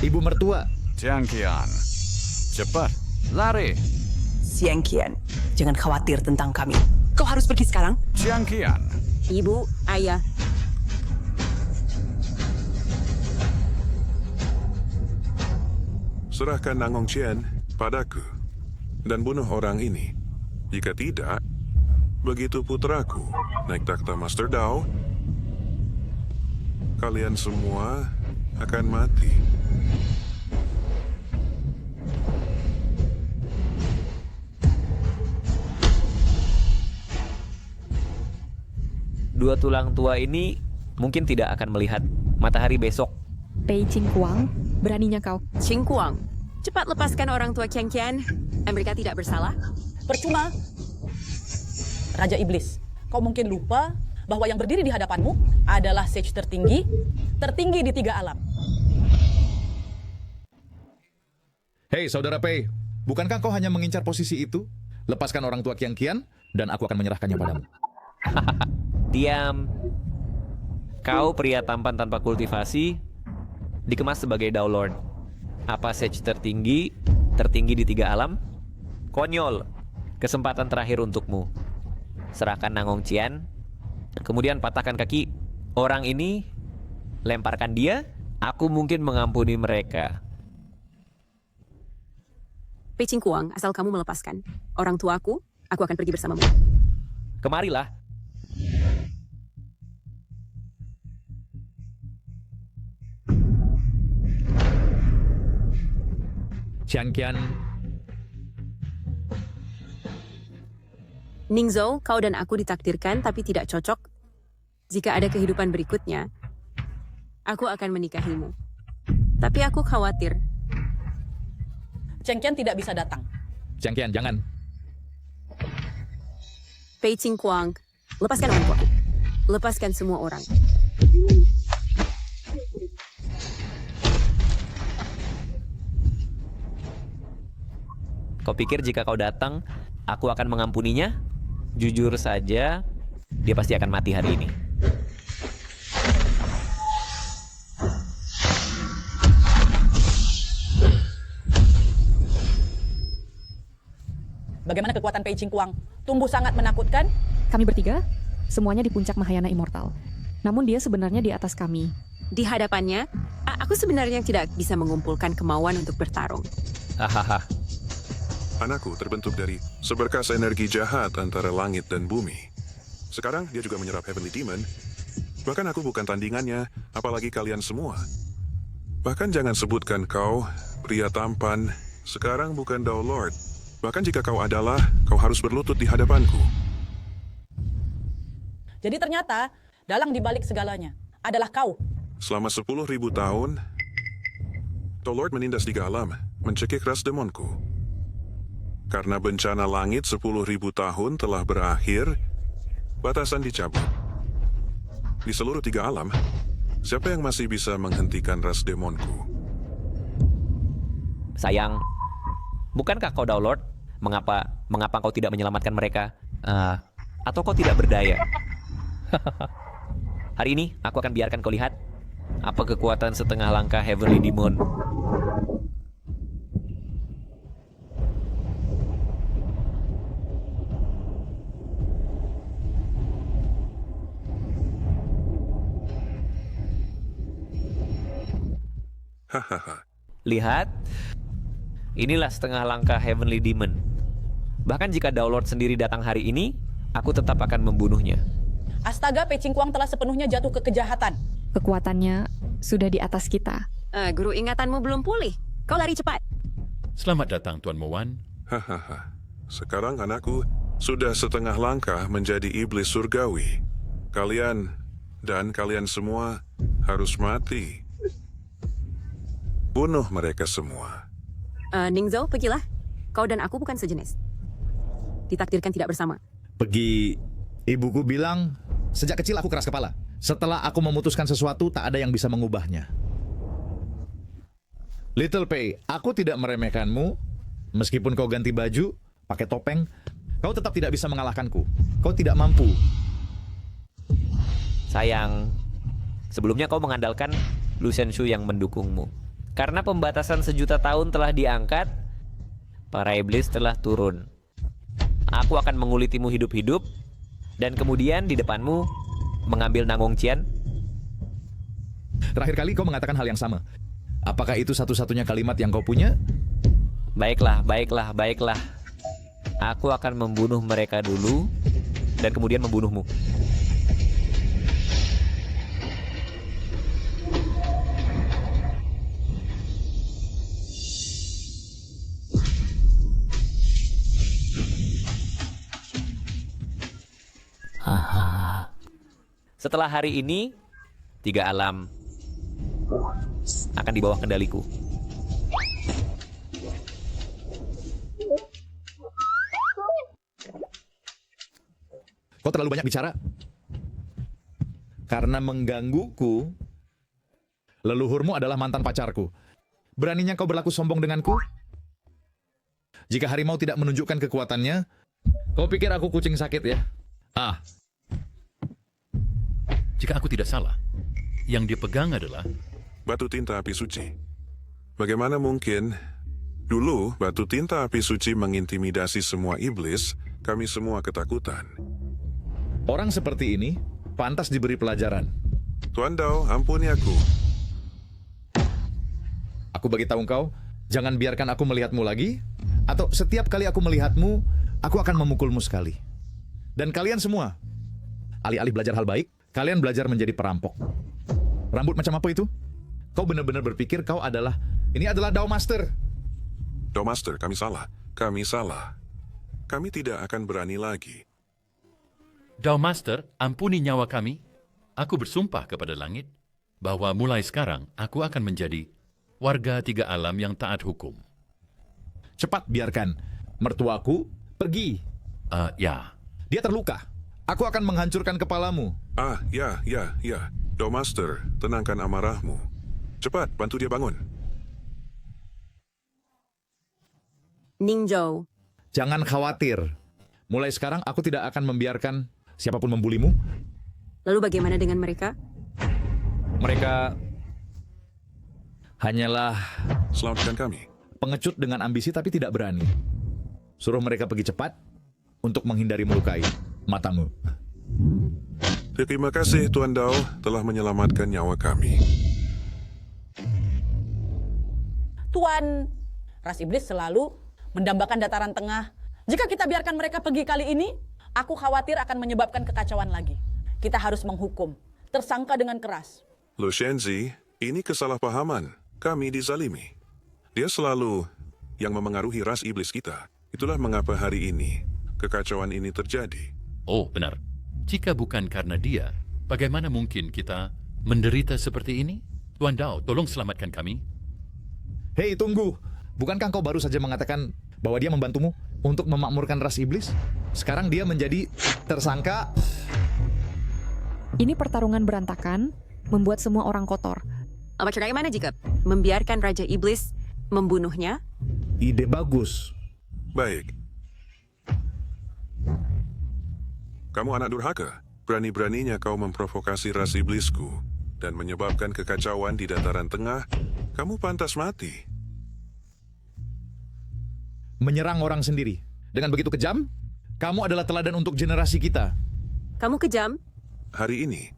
Ibu mertua. Jiang Qian, cepat, lari. Jiang Qian, jangan khawatir tentang kami. Kau harus pergi sekarang. Jiang Qian. Ibu, ayah. Serahkan Nangong Qian padaku dan bunuh orang ini. Jika tidak, begitu putraku naik takhta Master Dao, kalian semua akan mati. Dua tulang tua ini mungkin tidak akan melihat matahari besok. Pei Cingkuang, beraninya kau. Cingkuang, cepat lepaskan orang tua Qian Qian. Mereka tidak bersalah. Percuma. Raja Iblis, kau mungkin lupa bahwa yang berdiri di hadapanmu adalah sage tertinggi di 3 alam. Hei, saudara Pei, bukankah kau hanya mengincar posisi itu? Lepaskan orang tua Qian Qian, dan aku akan menyerahkannya padamu. Diam. Kau pria tampan tanpa kultivasi, dikemas sebagai Dao Lord. Apa sage tertinggi di 3 alam? Konyol. Kesempatan terakhir untukmu. Serahkan Nangong Qian, kemudian patahkan kaki orang ini, lemparkan dia, aku mungkin mengampuni mereka. Pei Cingkuang, asal kamu melepaskan orang tuaku, aku akan pergi bersamamu. Kemarilah. Jiang Qian. Ningzhou, kau dan aku ditakdirkan tapi tidak cocok. Jika ada kehidupan berikutnya, aku akan menikahimu. Tapi aku khawatir. Jiang Qian tidak bisa datang. Jiang Qian, jangan. Pei Cingkuang, lepaskan orang tuaku. Lepaskan semua orang. Kau pikir jika kau datang, aku akan mengampuninya? Jujur saja, dia pasti akan mati hari ini. Bagaimana kekuatan Pei Cingkuang? Tumbuh sangat menakutkan. Kami bertiga, semuanya di puncak Mahayana Immortal. Namun dia sebenarnya di atas kami. Di hadapannya, aku sebenarnya tidak bisa mengumpulkan kemauan untuk bertarung. Hahaha. Anakku terbentuk dari seberkas energi jahat antara langit dan bumi. Sekarang dia juga menyerap Heavenly Demon. Bahkan aku bukan tandingannya, apalagi kalian semua. Bahkan jangan sebutkan kau, pria tampan, sekarang bukan Dao Lord. Bahkan jika kau adalah, kau harus berlutut di hadapanku. Jadi ternyata, dalang dibalik segalanya adalah kau. Selama 10.000 tahun, Dao Lord menindas 3 alam, mencekik ras demonku. Karena bencana langit 10.000 tahun telah berakhir, batasan dicabut. Di seluruh 3 alam, siapa yang masih bisa menghentikan ras demonku? Sayang, bukankah kau Dao Lord? Mengapa kau tidak menyelamatkan mereka? Atau kau tidak berdaya? Hari ini aku akan biarkan kau lihat apa kekuatan setengah langkah Heavenly Demon. Lihat, inilah setengah langkah Heavenly Demon. Bahkan jika Daulord sendiri datang hari ini, aku tetap akan membunuhnya. Astaga, Pei Qingguang telah sepenuhnya jatuh ke kejahatan. Kekuatannya sudah di atas kita. Guru ingatanmu belum pulih. Kau lari cepat. Selamat datang, Tuan Mowan. Sekarang anakku sudah setengah langkah menjadi iblis surgawi. Kalian semua harus mati. Bunuh mereka semua. Ningzhou, pergilah. Kau dan aku bukan sejenis. Ditakdirkan tidak bersama. Pergi. Ibuku bilang, sejak kecil aku keras kepala. Setelah aku memutuskan sesuatu, tak ada yang bisa mengubahnya. Little Pei, aku tidak meremehkanmu. Meskipun kau ganti baju, pakai topeng, kau tetap tidak bisa mengalahkanku. Kau tidak mampu. Sayang, sebelumnya kau mengandalkan Lu Senshu yang mendukungmu. Karena pembatasan 1.000.000 tahun telah diangkat, para iblis telah turun. Aku akan mengulitimu hidup-hidup, dan kemudian di depanmu mengambil Nangong Qian. Terakhir kali kau mengatakan hal yang sama. Apakah itu satu-satunya kalimat yang kau punya? Baiklah. Aku akan membunuh mereka dulu, dan kemudian membunuhmu. Setelah hari ini, 3 alam akan di bawah kendaliku. Kau terlalu banyak bicara. Karena menggangguku, leluhurmu adalah mantan pacarku. Beraninya kau berlaku sombong denganku? Jika harimau tidak menunjukkan kekuatannya, kau pikir aku kucing sakit ya? Jika aku tidak salah, yang dia pegang adalah batu tinta api suci. Bagaimana mungkin dulu batu tinta api suci mengintimidasi semua iblis, kami semua ketakutan. Orang seperti ini pantas diberi pelajaran. Tuan Dao, ampuni aku. Aku bagi tahu engkau, jangan biarkan aku melihatmu lagi, atau setiap kali aku melihatmu, aku akan memukulmu sekali. Dan kalian semua, alih-alih belajar hal baik, kalian belajar menjadi perampok. Rambut macam apa itu? Kau benar-benar berpikir kau adalah... Ini adalah Dao Master. Dao Master, kami salah. Kami salah. Kami tidak akan berani lagi. Dao Master, ampuni nyawa kami. Aku bersumpah kepada langit bahwa mulai sekarang aku akan menjadi warga 3 alam yang taat hukum. Cepat biarkan mertuaku pergi. Ya. Dia terluka. Aku akan menghancurkan kepalamu. Ya. Dao Master, tenangkan amarahmu. Cepat, bantu dia bangun. Ningzhou. Jangan khawatir. Mulai sekarang aku tidak akan membiarkan siapapun membulimu. Lalu bagaimana dengan mereka? Mereka hanyalah... Selamatkan kami. Pengecut dengan ambisi tapi tidak berani. Suruh mereka pergi cepat untuk menghindari melukai matamu. Terima kasih Tuan Dao telah menyelamatkan nyawa kami. Tuan, ras iblis selalu mendambakan dataran tengah. Jika kita biarkan mereka pergi kali ini, aku khawatir akan menyebabkan kekacauan lagi. Kita harus menghukum tersangka dengan keras. Lu Shenzi, ini kesalahpahaman. Kami dizalimi. Dia selalu yang memengaruhi ras iblis kita. Itulah mengapa hari ini kekacauan ini terjadi. Oh, benar. Jika bukan karena dia, bagaimana mungkin kita menderita seperti ini? Tuan Dao, tolong selamatkan kami. Hei, tunggu. Bukankah kau baru saja mengatakan bahwa dia membantumu untuk memakmurkan ras iblis? Sekarang dia menjadi tersangka. Ini pertarungan berantakan, membuat semua orang kotor. Bagaimana jika membiarkan Raja Iblis membunuhnya? Ide bagus. Baik, Kamu anak durhaka. Berani-beraninya kau memprovokasi ras iblisku dan menyebabkan kekacauan di dataran tengah. Kamu pantas mati. Menyerang orang sendiri. Dengan begitu kejam, kamu adalah teladan untuk generasi kita. Kamu kejam? Hari ini,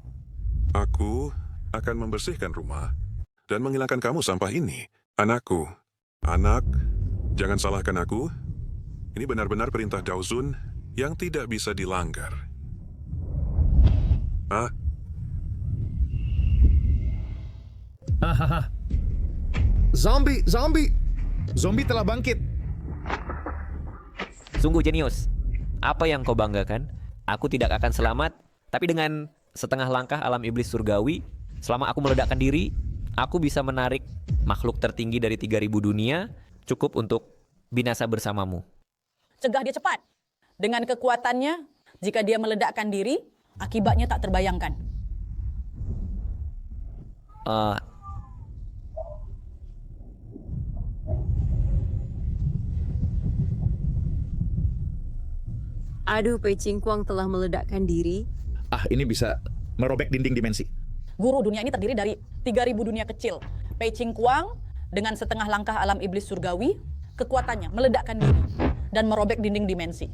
aku akan membersihkan rumah dan menghilangkan kamu sampah ini. Anakku, anak, jangan salahkan aku. Ini benar-benar perintah Daozun yang tidak bisa dilanggar. Ah? Hahaha. Zombie! Zombie telah bangkit. Sungguh jenius. Apa yang kau banggakan? Aku tidak akan selamat, tapi dengan setengah langkah alam iblis surgawi, selama aku meledakkan diri, aku bisa menarik makhluk tertinggi dari 3000 dunia, cukup untuk binasa bersamamu. Cegah dia cepat. Dengan kekuatannya, jika dia meledakkan diri, akibatnya tak terbayangkan. Aduh, Pei Qingguang telah meledakkan diri. Ini bisa merobek dinding dimensi. Guru, dunia ini terdiri dari 3000 dunia kecil. Pei Qingguang dengan setengah langkah alam iblis surgawi, kekuatannya meledakkan diri dan merobek dinding dimensi.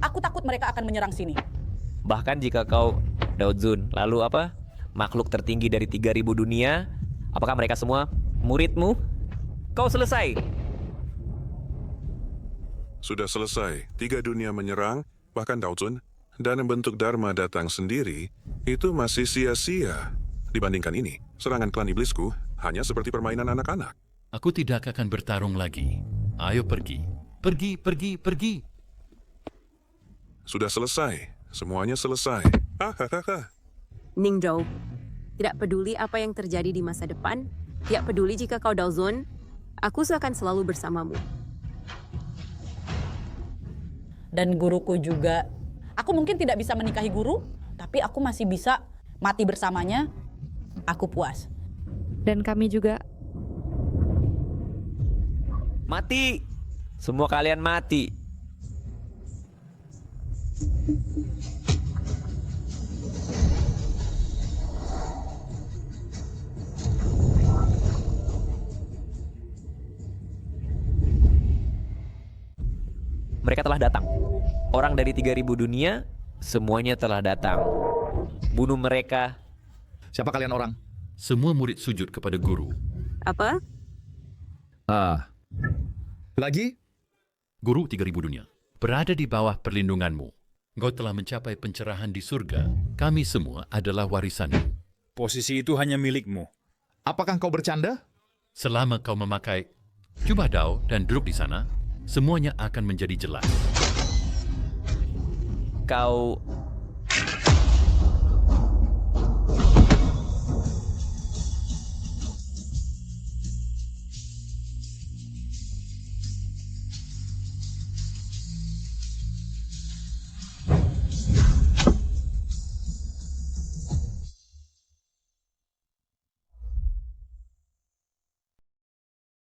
Aku takut mereka akan menyerang sini. Bahkan jika kau Daozun, lalu apa? Makhluk tertinggi dari 3000 dunia, apakah mereka semua muridmu? Kau selesai. Sudah selesai. 3 dunia menyerang, bahkan Daozun, dan membentuk Dharma datang sendiri, itu masih sia-sia. Dibandingkan ini, serangan klan iblisku hanya seperti permainan anak-anak. Aku tidak akan bertarung lagi. Ayo pergi. Pergi. Sudah selesai. Semuanya selesai. Ningzhou, tidak peduli apa yang terjadi di masa depan, tidak peduli jika kau Daozun, aku akan selalu bersamamu. Dan guruku juga. Aku mungkin tidak bisa menikahi guru, tapi aku masih bisa mati bersamanya. Aku puas. Dan kami juga. Mati. Semua kalian mati. Mereka telah datang. Orang dari 3000 dunia, semuanya telah datang. Bunuh mereka. Siapa kalian orang? Semua murid sujud kepada guru. Apa? Lagi? Guru 3000 dunia, berada di bawah perlindunganmu. Engkau telah mencapai pencerahan di surga. Kami semua adalah warisanmu. Posisi itu hanya milikmu. Apakah kau bercanda? Selama kau memakai jubah Dao dan duduk di sana, semuanya akan menjadi jelas. Kau